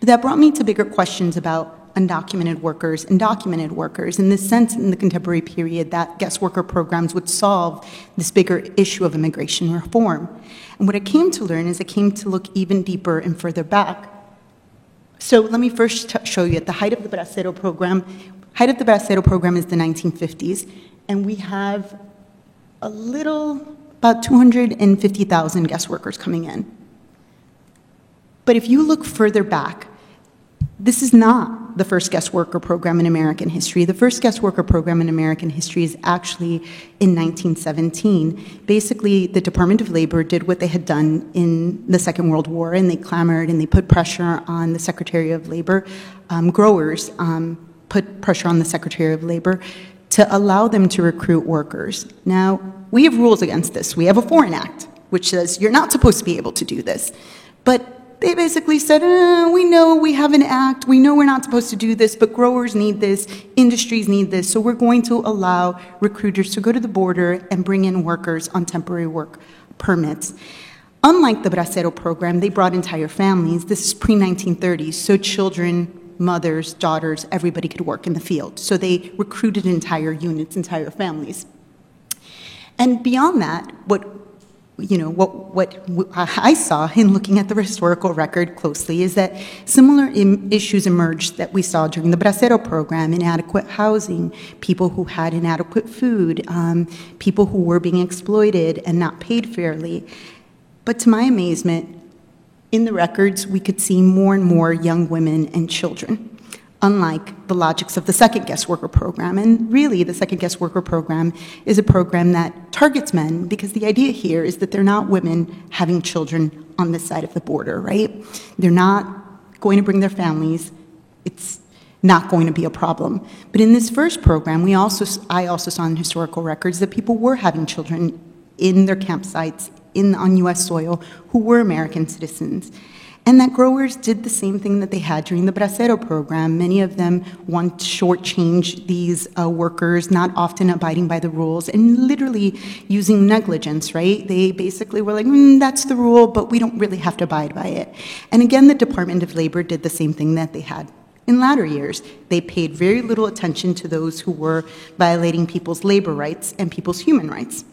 But that brought me to bigger questions about undocumented workers and documented workers. In this sense, in the contemporary period, that guest worker programs would solve this bigger issue of immigration reform. And what I came to learn is I came to look even deeper and further back. So let me first show you at the height of the Bracero program. Height of the Bracero program is the 1950s, and we have about 250,000 guest workers coming in. But if you look further back, this is not the first guest worker program in American history. The first guest worker program in American history is actually in 1917. Basically, the Department of Labor did what they had done in the Second World War, and they clamored and they put pressure on the Secretary of Labor. Growers put pressure on the Secretary of Labor to allow them to recruit workers. Now, we have rules against this. We have a Foreign Act, which says you're not supposed to be able to do this. But they basically said, we know we have an act, we know we're not supposed to do this, but growers need this, industries need this, so we're going to allow recruiters to go to the border and bring in workers on temporary work permits. Unlike the Bracero program, they brought entire families. This is pre-1930s, so children, mothers, daughters, everybody could work in the field. So they recruited entire units, entire families. And beyond that, what I saw in looking at the historical record closely is that similar issues emerged that we saw during the Bracero program: inadequate housing, people who had inadequate food, people who were being exploited and not paid fairly. But to my amazement, in the records, we could see more and more young women and children, unlike the logics of the second guest worker program. And really, the second guest worker program is a program that targets men, because the idea here is that they're not women having children on this side of the border, right? They're not going to bring their families. It's not going to be a problem. But in this first program, I also saw in historical records that people were having children in their campsites on U.S. soil who were American citizens. And that growers did the same thing that they had during the Bracero program. Many of them want to shortchange these workers, not often abiding by the rules, and literally using negligence, right? They basically were like, that's the rule, but we don't really have to abide by it. And again, the Department of Labor did the same thing that they had in latter years. They paid very little attention to those who were violating people's labor rights and people's human rights.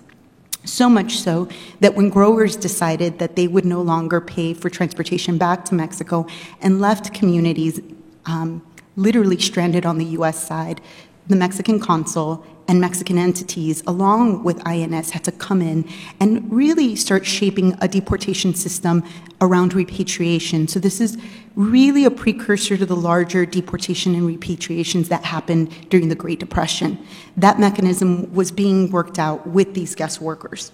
So much so that when growers decided that they would no longer pay for transportation back to Mexico and left communities literally stranded on the U.S. side, the Mexican consul and Mexican entities, along with INS, had to come in and really start shaping a deportation system around repatriation. So this is really a precursor to the larger deportation and repatriations that happened during the Great Depression. That mechanism was being worked out with these guest workers.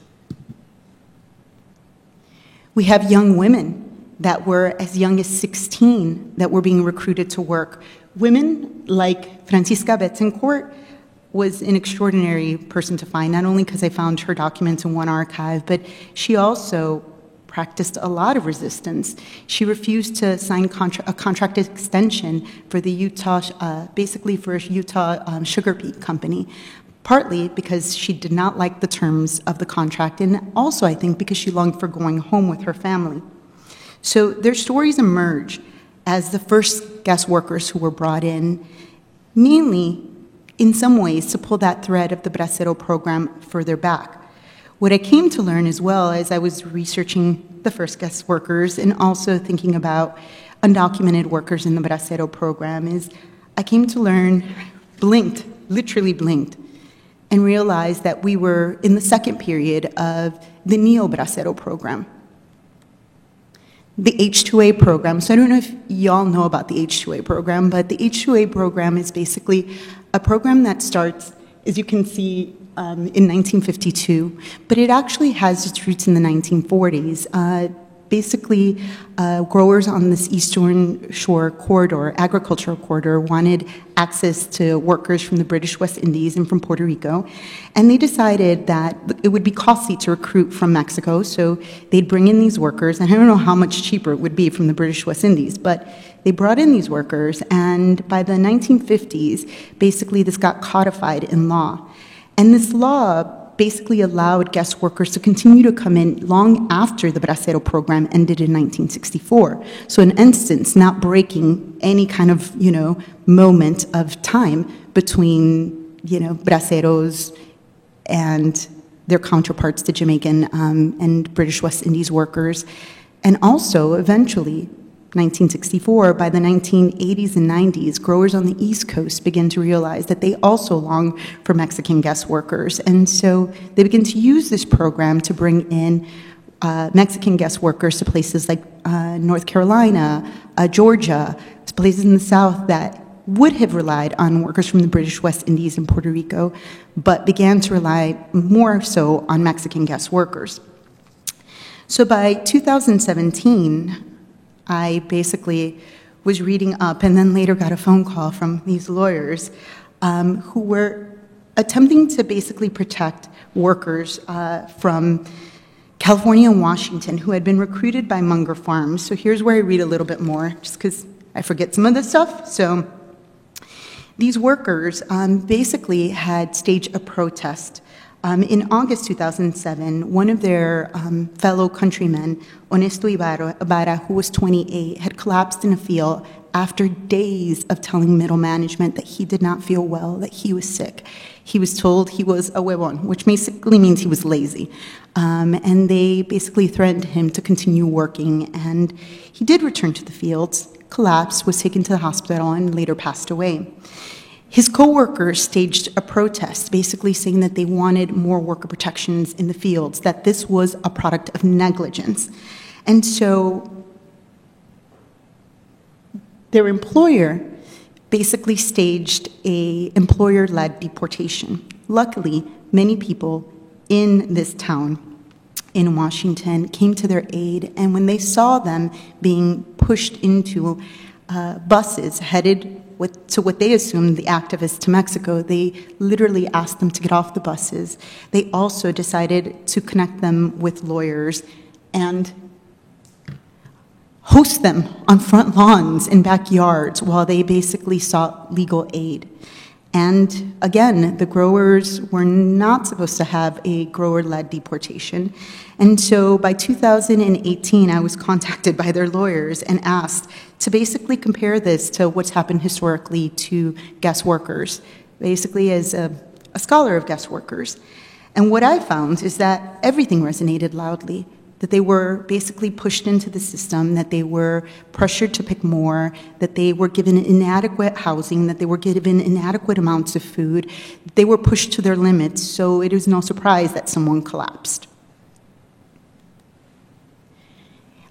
We have young women that were as young as 16 that were being recruited to work. Women like Francisca Bettencourt was an extraordinary person to find, not only because I found her documents in one archive, but she also practiced a lot of resistance. She refused to sign a contract extension for the Utah, basically for a Utah sugar beet company, partly because she did not like the terms of the contract, and also, I think, because she longed for going home with her family. So their stories emerge as the first guest workers who were brought in, mainly, in some ways, to pull that thread of the Bracero program further back. What I came to learn as well as I was researching the first guest workers and also thinking about undocumented workers in the Bracero program is I came to learn, literally blinked, and realized that we were in the second period of the Neo-Bracero program. The H-2A program, so I don't know if y'all know about the H-2A program, but the H-2A program is basically a program that starts, as you can see, in 1952, but it actually has its roots in the 1940s. Basically, growers on this Eastern Shore corridor, agricultural corridor, wanted access to workers from the British West Indies and from Puerto Rico, and they decided that it would be costly to recruit from Mexico, so they'd bring in these workers, and I don't know how much cheaper it would be from the British West Indies, but they brought in these workers, and by the 1950s, basically this got codified in law. And this law basically allowed guest workers to continue to come in long after the Bracero program ended in 1964. So in instance, not breaking any kind of, moment of time between, Braceros and their counterparts, the Jamaican and British West Indies workers. And also, eventually, 1964, by the 1980s and 90s, growers on the East Coast began to realize that they also long for Mexican guest workers. And so they began to use this program to bring in Mexican guest workers to places like North Carolina, Georgia, places in the South that would have relied on workers from the British West Indies and Puerto Rico, but began to rely more so on Mexican guest workers. So by 2017, I basically was reading up and then later got a phone call from these lawyers who were attempting to basically protect workers from California and Washington who had been recruited by Munger Farms. So here's where I read a little bit more, just because I forget some of this stuff. So these workers basically had staged a protest. In August 2007, one of their fellow countrymen, Honesto Ibarra, who was 28, had collapsed in a field after days of telling middle management that he did not feel well, that he was sick. He was told he was a huevon, which basically means he was lazy. And they basically threatened him to continue working. And he did return to the fields, collapsed, was taken to the hospital, and later passed away. His co-workers staged a protest, basically saying that they wanted more worker protections in the fields, that this was a product of negligence. And so their employer basically staged an employer-led deportation. Luckily, many people in this town in Washington came to their aid, and when they saw them being pushed into buses headed to what they assumed the activists to Mexico, they literally asked them to get off the buses. They also decided to connect them with lawyers and host them on front lawns in backyards while they basically sought legal aid. And again, the growers were not supposed to have a grower-led deportation. And so by 2018, I was contacted by their lawyers and asked to basically compare this to what's happened historically to guest workers, basically as a scholar of guest workers. And what I found is that everything resonated loudly, that they were basically pushed into the system, that they were pressured to pick more, that they were given inadequate housing, that they were given inadequate amounts of food, they were pushed to their limits, so it is no surprise that someone collapsed.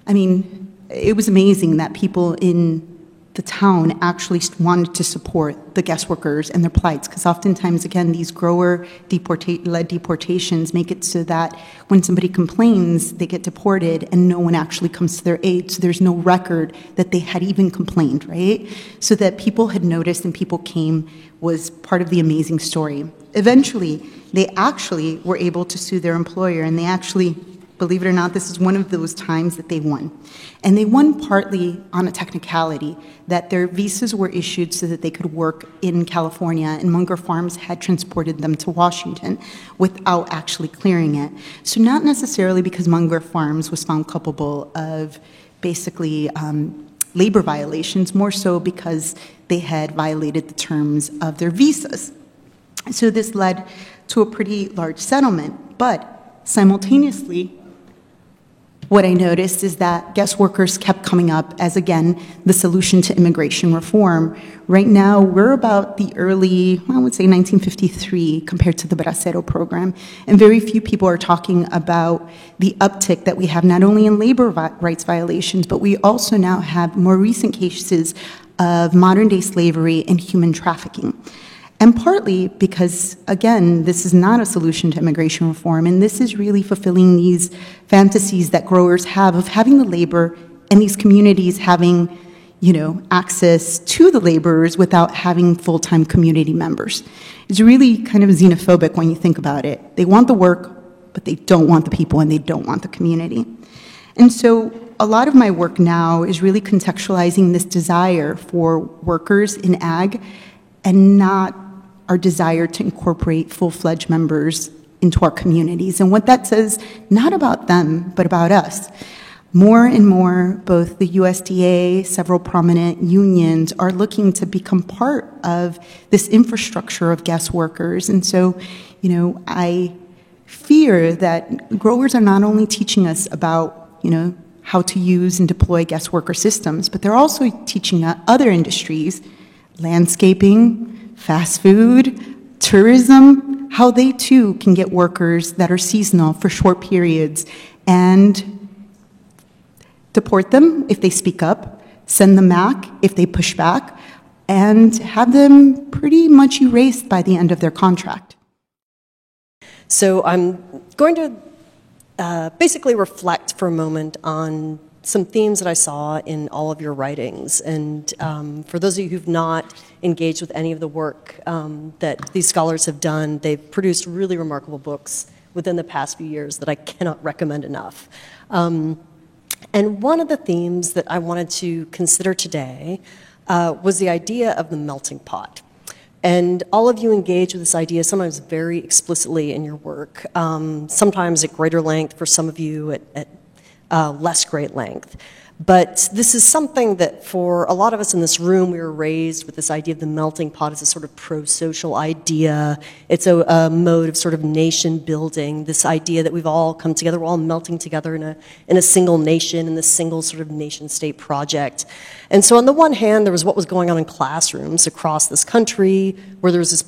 I mean, it was amazing that people in the town actually wanted to support the guest workers and their plights, because oftentimes, again, these grower-led deportations make it so that when somebody complains, they get deported and no one actually comes to their aid, so there's no record that they had even complained, right? So that people had noticed and people came was part of the amazing story. Eventually, they actually were able to sue their employer, and they actually believe it or not, this is one of those times that they won. And they won partly on a technicality, that their visas were issued so that they could work in California, and Munger Farms had transported them to Washington without actually clearing it. So not necessarily because Munger Farms was found culpable of basically labor violations, more so because they had violated the terms of their visas. So this led to a pretty large settlement, but simultaneously, what I noticed is that guest workers kept coming up as, again, the solution to immigration reform. Right now, we're about the early, I would say 1953 compared to the Bracero program, and very few people are talking about the uptick that we have not only in labor rights violations, but we also now have more recent cases of modern-day slavery and human trafficking. And partly because, again, this is not a solution to immigration reform, and this is really fulfilling these fantasies that growers have of having the labor and these communities having, access to the laborers without having full-time community members. It's really kind of xenophobic when you think about it. They want the work, but they don't want the people and they don't want the community. And so a lot of my work now is really contextualizing this desire for workers in ag and not our desire to incorporate full-fledged members into our communities, and what that says, not about them, but about us. More and more, both the USDA, several prominent unions are looking to become part of this infrastructure of guest workers. And so, I fear that growers are not only teaching us about, how to use and deploy guest worker systems, but they're also teaching other industries, landscaping, fast food, tourism, how they too can get workers that are seasonal for short periods and deport them if they speak up, send them back if they push back, and have them pretty much erased by the end of their contract. So I'm going to basically reflect for a moment on some themes that I saw in all of your writings. And for those of you who've not engaged with any of the work that these scholars have done, they've produced really remarkable books within the past few years that I cannot recommend enough. And one of the themes that I wanted to consider today was the idea of the melting pot. And all of you engage with this idea sometimes very explicitly in your work, sometimes at greater length, for some of you at less great length. But this is something that for a lot of us in this room, we were raised with this idea of the melting pot as a sort of pro-social idea. It's a mode of sort of nation building, this idea that we've all come together, we're all melting together in a single nation, in this single sort of nation-state project. And so on the one hand, there was what was going on in classrooms across this country, where there was this,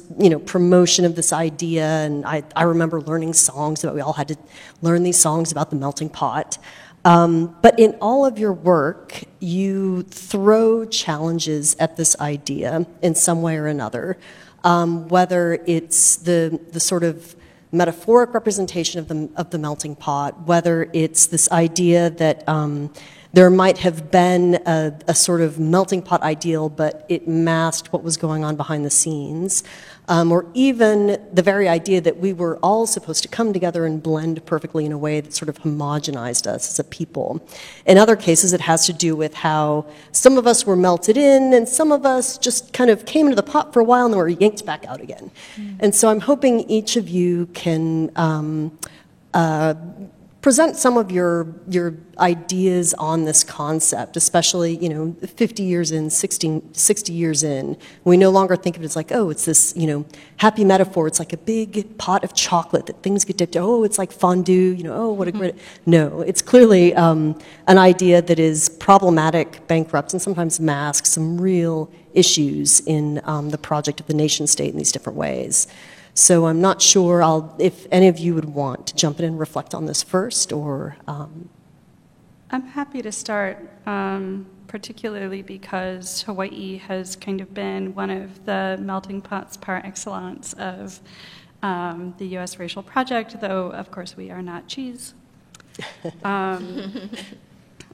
promotion of this idea, and I remember learning songs about, we all had to learn these songs about the melting pot. But in all of your work, you throw challenges at this idea in some way or another, whether it's the sort of metaphoric representation of the melting pot, whether it's this idea that there might have been a sort of melting pot ideal, but it masked what was going on behind the scenes, or even the very idea that we were all supposed to come together and blend perfectly in a way that sort of homogenized us as a people. In other cases, it has to do with how some of us were melted in and some of us just kind of came into the pot for a while and then were yanked back out again. And so I'm hoping each of you can present some of your ideas on this concept, especially 50 years in, 60 years in. We no longer think of it as like, oh, it's this happy metaphor. It's like a big pot of chocolate that things get dipped. Oh, it's like fondue. Oh, what a great. No, it's clearly an idea that is problematic, bankrupt, and sometimes masks some real issues in the project of the nation state in these different ways. So I'm not sure if any of you would want to jump in and reflect on this first, or... I'm happy to start, particularly because Hawaii has kind of been one of the melting pots par excellence of the U.S. racial project, though, of course, we are not cheese.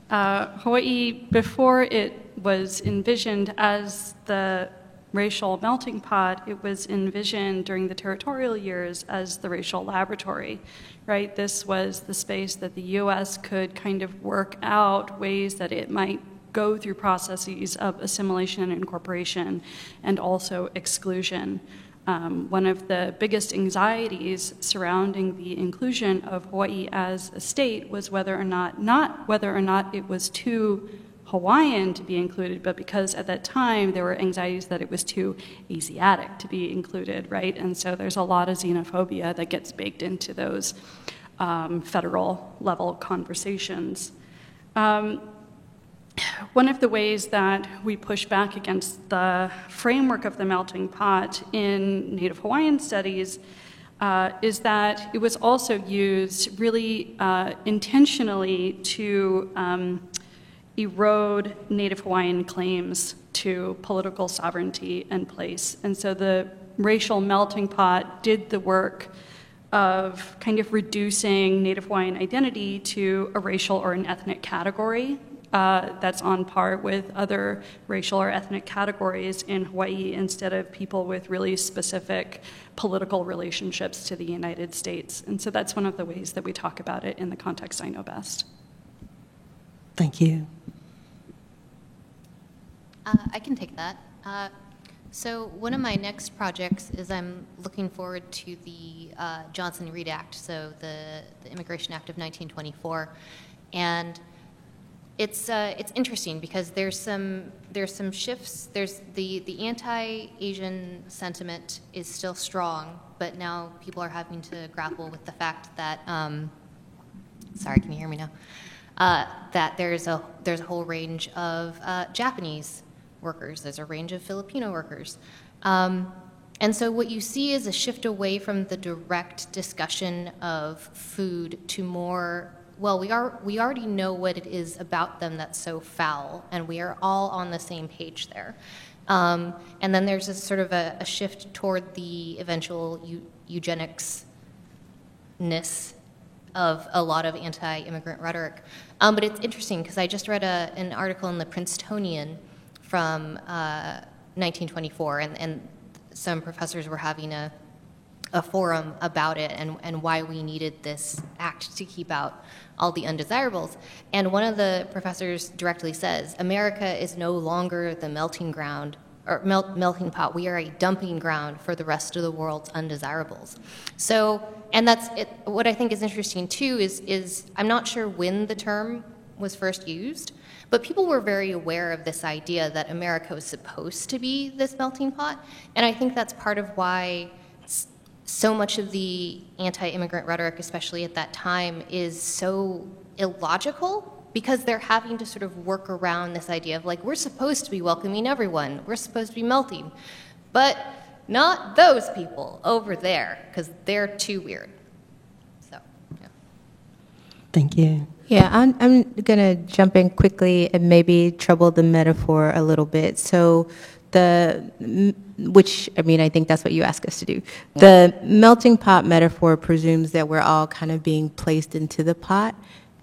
Hawaii, before it was envisioned as the racial melting pot, it was envisioned during the territorial years as the racial laboratory, right? This was the space that the U.S. could kind of work out ways that it might go through processes of assimilation and incorporation and also exclusion. One of the biggest anxieties surrounding the inclusion of Hawaii as a state was not whether or not it was too Hawaiian to be included, but because at that time there were anxieties that it was too Asiatic to be included, right? And so there's a lot of xenophobia that gets baked into those federal level conversations. One of the ways that we push back against the framework of the melting pot in Native Hawaiian studies is that it was also used really intentionally to erode Native Hawaiian claims to political sovereignty and place. And so the racial melting pot did the work of kind of reducing Native Hawaiian identity to a racial or an ethnic category. That's on par with other racial or ethnic categories in Hawaii instead of people with really specific political relationships to the United States. And so that's one of the ways that we talk about it in the context I know best. Thank you. I can take that. So one of my next projects is I'm looking forward to the Johnson-Reed Act, so the Immigration Act of 1924. And it's interesting because there's some shifts. There's the anti-Asian sentiment is still strong, but now people are having to grapple with the fact that sorry, can you hear me now? That there's a whole range of Japanese workers. There's a range of Filipino workers. And so what you see is a shift away from the direct discussion of food to more, well, we already know what it is about them that's so foul, and we are all on the same page there. And then there's a sort of a shift toward the eventual eugenics-ness of a lot of anti-immigrant rhetoric. But it's interesting because I just read an article in the Princetonian from 1924, and some professors were having a forum about it and why we needed this act to keep out all the undesirables. And one of the professors directly says, America is no longer the melting ground or melting pot. We are a dumping ground for the rest of the world's undesirables. So, and that's it. What I think is interesting too is I'm not sure when the term was first used, but people were very aware of this idea that America was supposed to be this melting pot. And I think that's part of why so much of the anti-immigrant rhetoric, especially at that time, is so illogical, because they're having to sort of work around this idea of like, we're supposed to be welcoming everyone, we're supposed to be melting, but not those people over there, because they're too weird. So, yeah. Thank you. Yeah, I'm going to jump in quickly and maybe trouble the metaphor a little bit. So which, I mean, I think that's what you ask us to do. The melting pot metaphor presumes that we're all kind of being placed into the pot.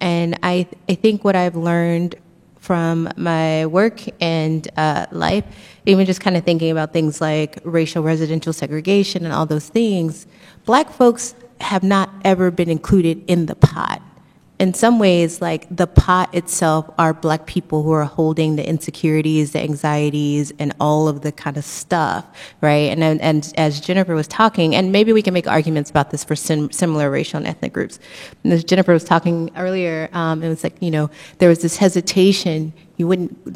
And I think what I've learned from my work and life, even just kind of thinking about things like racial residential segregation and all those things, Black folks have not ever been included in the pot. In some ways, like the pot itself are Black people who are holding the insecurities, the anxieties, and all of the kind of stuff, right? And as Jennifer was talking, and maybe we can make arguments about this for similar racial and ethnic groups. And as Jennifer was talking earlier, it was like, you know, there was this hesitation. They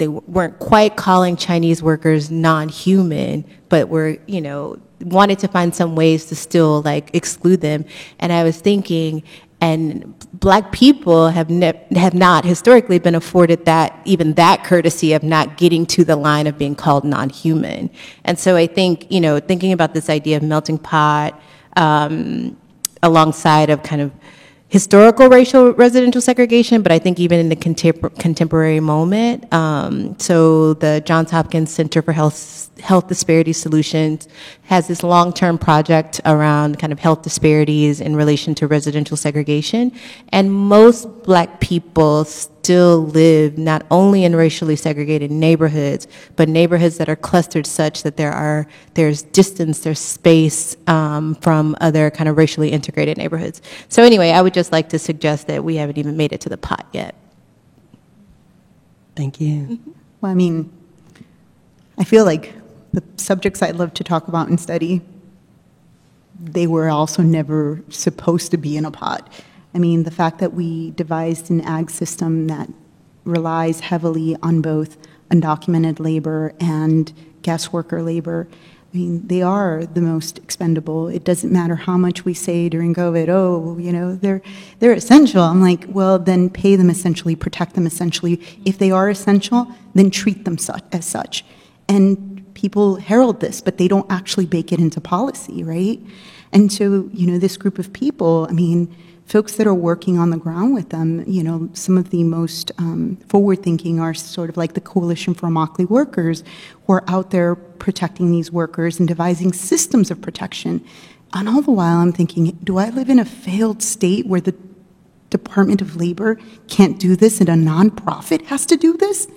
weren't quite calling Chinese workers non-human, but were, you know, wanted to find some ways to still like exclude them. And I was thinking, and Black people have not historically been afforded even that courtesy of not getting to the line of being called non-human. And so I think, you know, thinking about this idea of melting pot alongside of kind of historical racial residential segregation, but I think even in the contemporary moment. So the Johns Hopkins Center for Health Disparity Solutions has this long-term project around kind of health disparities in relation to residential segregation. And most Black people still live not only in racially segregated neighborhoods, but neighborhoods that are clustered such that there's distance, there's space from other kind of racially integrated neighborhoods. So anyway, I would just like to suggest that we haven't even made it to the pot yet. Thank you. Well, I mean, I feel like the subjects I love to talk about and study, they were also never supposed to be in a pot. I mean, the fact that we devised an ag system that relies heavily on both undocumented labor and guest worker labor, I mean, they are the most expendable. It doesn't matter how much we say during COVID, oh, you know, they're essential. I'm like, well, then pay them essentially, protect them essentially. If they are essential, then treat them as such. And people herald this, but they don't actually bake it into policy, right? And so, you know, this group of people, I mean, folks that are working on the ground with them, you know, some of the most forward-thinking are sort of like the Coalition for Immokalee Workers, who are out there protecting these workers and devising systems of protection. And all the while I'm thinking, do I live in a failed state where the Department of Labor can't do this and a nonprofit has to do this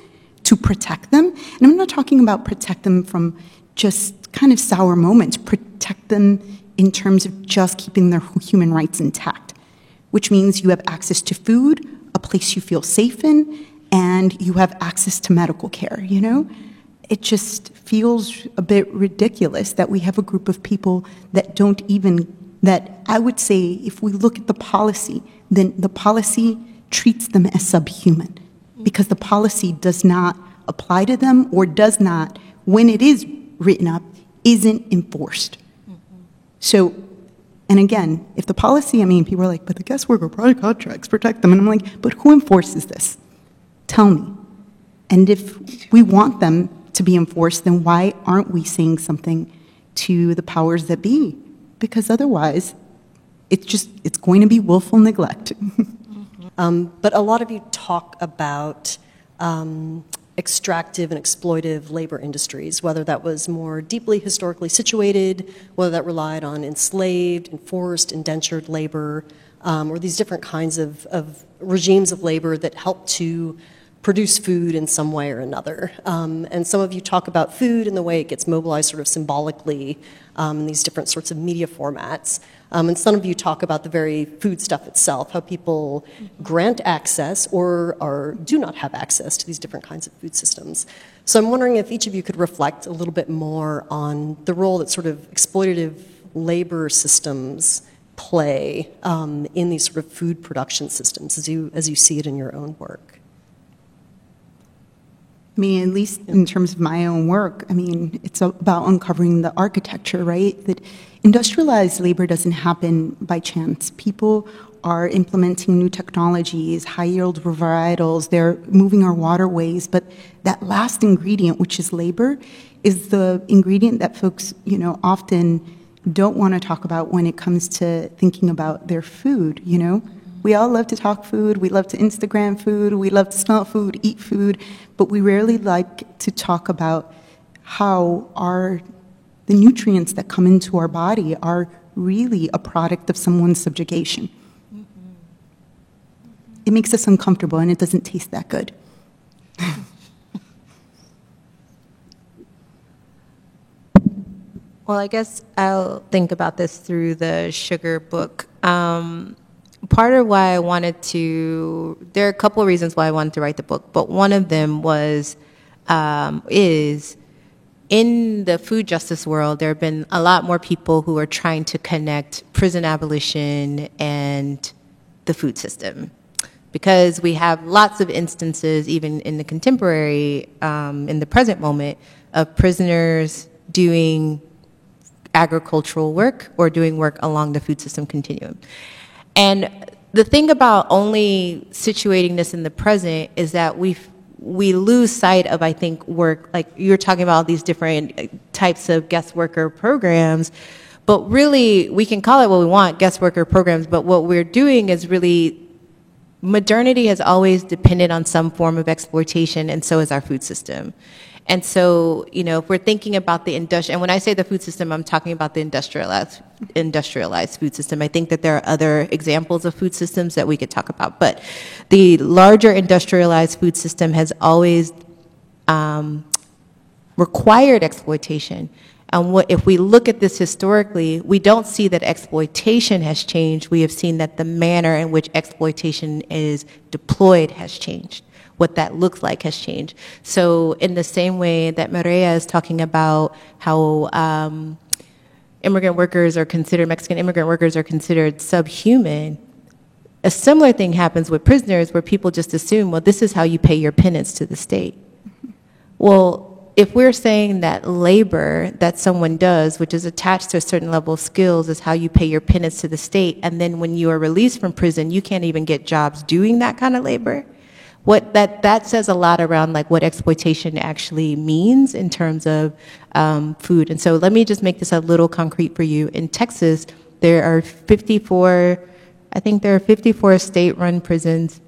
to protect them? And I'm not talking about protect them from just kind of sour moments, protect them in terms of just keeping their human rights intact, which means you have access to food, a place you feel safe in, and you have access to medical care, you know? It just feels a bit ridiculous that we have a group of people that don't even, that I would say if we look at the policy, then the policy treats them as subhuman because the policy does not apply to them or does not, when it is written up, isn't enforced. So, and again, if the policy, I mean, people are like, but the guest worker product contracts protect them. And I'm like, but who enforces this? Tell me. And if we want them to be enforced, then why aren't we saying something to the powers that be? Because otherwise, it's going to be willful neglect. But a lot of you talk about extractive and exploitive labor industries, whether that was more deeply historically situated, whether that relied on enslaved, enforced, indentured labor, or these different kinds of regimes of labor that help to produce food in some way or another. And some of you talk about food and the way it gets mobilized sort of symbolically in these different sorts of media formats. And some of you talk about the very food stuff itself, how people grant access or do not have access to these different kinds of food systems. So I'm wondering if each of you could reflect a little bit more on the role that sort of exploitative labor systems play in these sort of food production systems as you see it in your own work. I mean, at least in terms of my own work, I mean, it's about uncovering the architecture, right? That industrialized labor doesn't happen by chance. People are implementing new technologies, high-yield varietals, they're moving our waterways, but that last ingredient, which is labor, is the ingredient that folks, you know, often don't want to talk about when it comes to thinking about their food, you know? We all love to talk food, we love to Instagram food, we love to smell food, eat food, but we rarely like to talk about how the nutrients that come into our body are really a product of someone's subjugation. It makes us uncomfortable and it doesn't taste that good. Well, I guess I'll think about this through the sugar book. Part of why I wanted to, there are a couple of reasons why I wanted to write the book, but one of them was, is in the food justice world, there have been a lot more people who are trying to connect prison abolition and the food system. Because we have lots of instances, even in the contemporary, in the present moment, of prisoners doing agricultural work or doing work along the food system continuum. And the thing about only situating this in the present is that we lose sight of, I think, work, like you're talking about all these different types of guest worker programs, but really we can call it what we want, guest worker programs, but what we're doing is really, modernity has always depended on some form of exploitation, and so is our food system. And so, you know, if we're thinking about the and when I say the food system, I'm talking about the industrialized food system. I think that there are other examples of food systems that we could talk about, but the larger industrialized food system has always required exploitation. And if we look at this historically, we don't see that exploitation has changed. We have seen that the manner in which exploitation is deployed has changed. What that looks like has changed. So in the same way that Maria is talking about how immigrant workers are considered, Mexican immigrant workers are considered subhuman, a similar thing happens with prisoners where people just assume, well, this is how you pay your penance to the state. Well, if we're saying that labor that someone does, which is attached to a certain level of skills, is how you pay your penance to the state, and then when you are released from prison, you can't even get jobs doing that kind of labor, that says a lot around like what exploitation actually means in terms of food. And so let me just make this a little concrete for you. In Texas, there are 54 state-run prisons.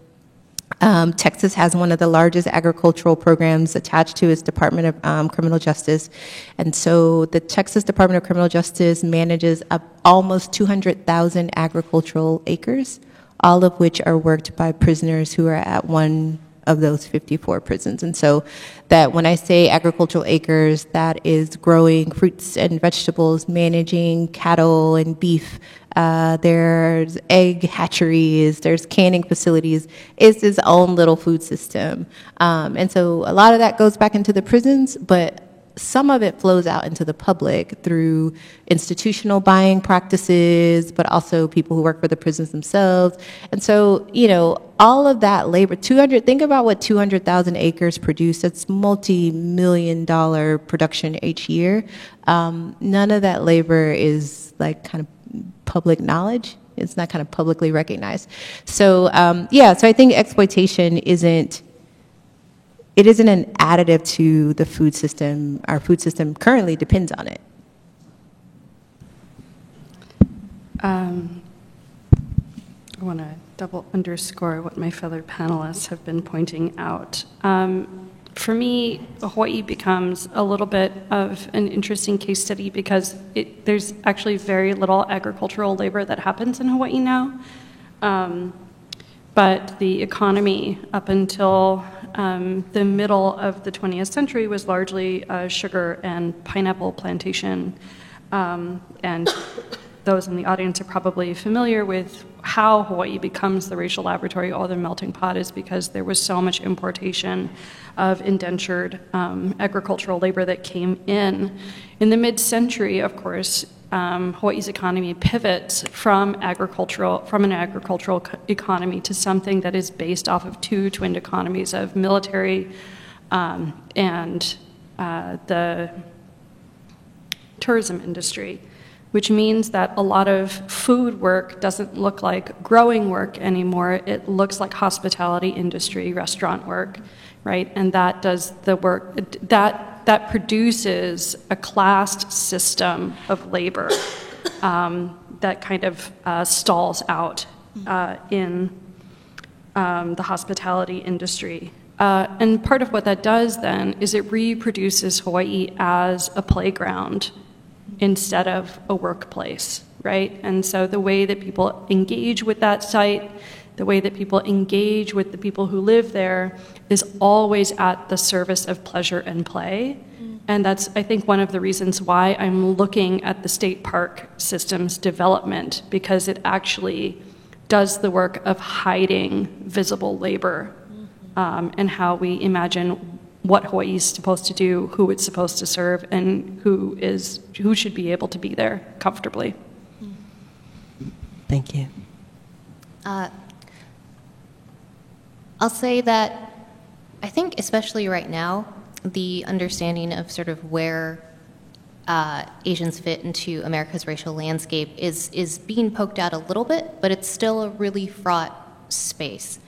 Texas has one of the largest agricultural programs attached to its Department of Criminal Justice. And so the Texas Department of Criminal Justice manages almost 200,000 agricultural acres, all of which are worked by prisoners who are at one of those 54 prisons. And so that when I say agricultural acres, that is growing fruits and vegetables, managing cattle and beef. There's egg hatcheries, there's canning facilities. It's its own little food system. And so a lot of that goes back into the prisons, but some of it flows out into the public through institutional buying practices, but also people who work for the prisons themselves. And so, you know, all of that labor, think about what 200,000 acres produce. That's multi-million-dollar production each year. None of that labor is like kind of public knowledge. It's not kind of publicly recognized. So, so I think exploitation isn't an additive to the food system. Our food system currently depends on it. I want to double underscore what my fellow panelists have been pointing out. For me, Hawaii becomes a little bit of an interesting case study because there's actually very little agricultural labor that happens in Hawaii now. But the economy up until the middle of the 20th century was largely sugar and pineapple plantation. And those in the audience are probably familiar with how Hawaii becomes the racial laboratory or the melting pot is because there was so much importation of indentured agricultural labor that came in. In the mid-century, of course, Hawaii's economy pivots from an agricultural economy to something that is based off of two twinned economies of military and the tourism industry, which means that a lot of food work doesn't look like growing work anymore. It looks like hospitality industry, restaurant work, right? And that does the work, that produces a classed system of labor that kind of stalls out in the hospitality industry. And part of what that does then is it reproduces Hawaii as a playground instead of a workplace, right? And so the way that people engage with that site, the way that people engage with the people who live there is always at the service of pleasure and play. And that's, I think, one of the reasons why I'm looking at the state park system's development, because it actually does the work of hiding visible labor and how we imagine what Hawaii is supposed to do, who it's supposed to serve, and who should be able to be there comfortably. Thank you. I'll say that I think especially right now, the understanding of sort of where Asians fit into America's racial landscape is being poked at a little bit, but it's still a really fraught space.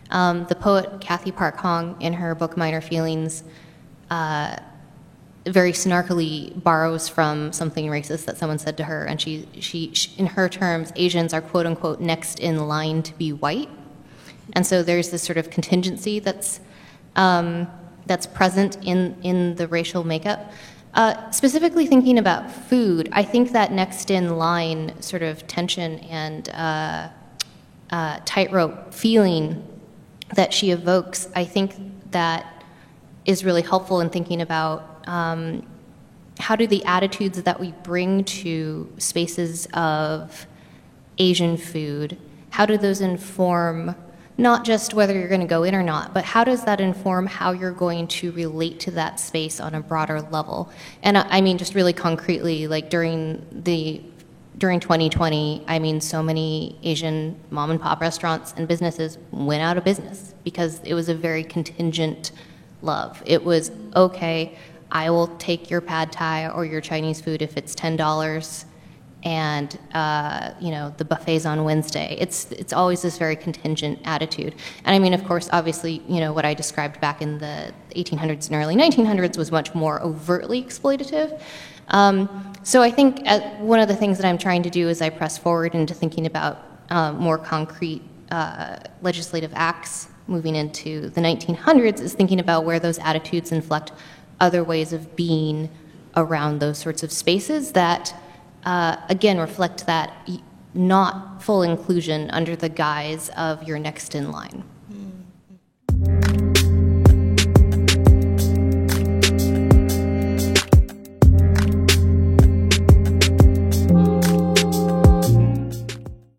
The poet Kathy Park Hong, in her book Minor Feelings, very snarkily borrows from something racist that someone said to her, and she in her terms, Asians are quote unquote next in line to be white, and so there's this sort of contingency that's that's present in the racial makeup. Specifically thinking about food, I think that next in line sort of tension and tightrope feeling that she evokes, I think that is really helpful in thinking about how do the attitudes that we bring to spaces of Asian food, how do those inform not just whether you're going to go in or not, but how does that inform how you're going to relate to that space on a broader level? And I mean, just really concretely, like during 2020, I mean, so many Asian mom and pop restaurants and businesses went out of business because it was a very contingent love. It was, okay, I will take your pad thai or your Chinese food if it's $10, and the buffet's on Wednesday. It's always this very contingent attitude. And I mean, of course, obviously, what I described back in the 1800s and early 1900s was much more overtly exploitative. So I think one of the things that I'm trying to do as I press forward into thinking about more concrete legislative acts moving into the 1900s is thinking about where those attitudes inflect other ways of being around those sorts of spaces that again, reflect that not full inclusion under the guise of your next in line.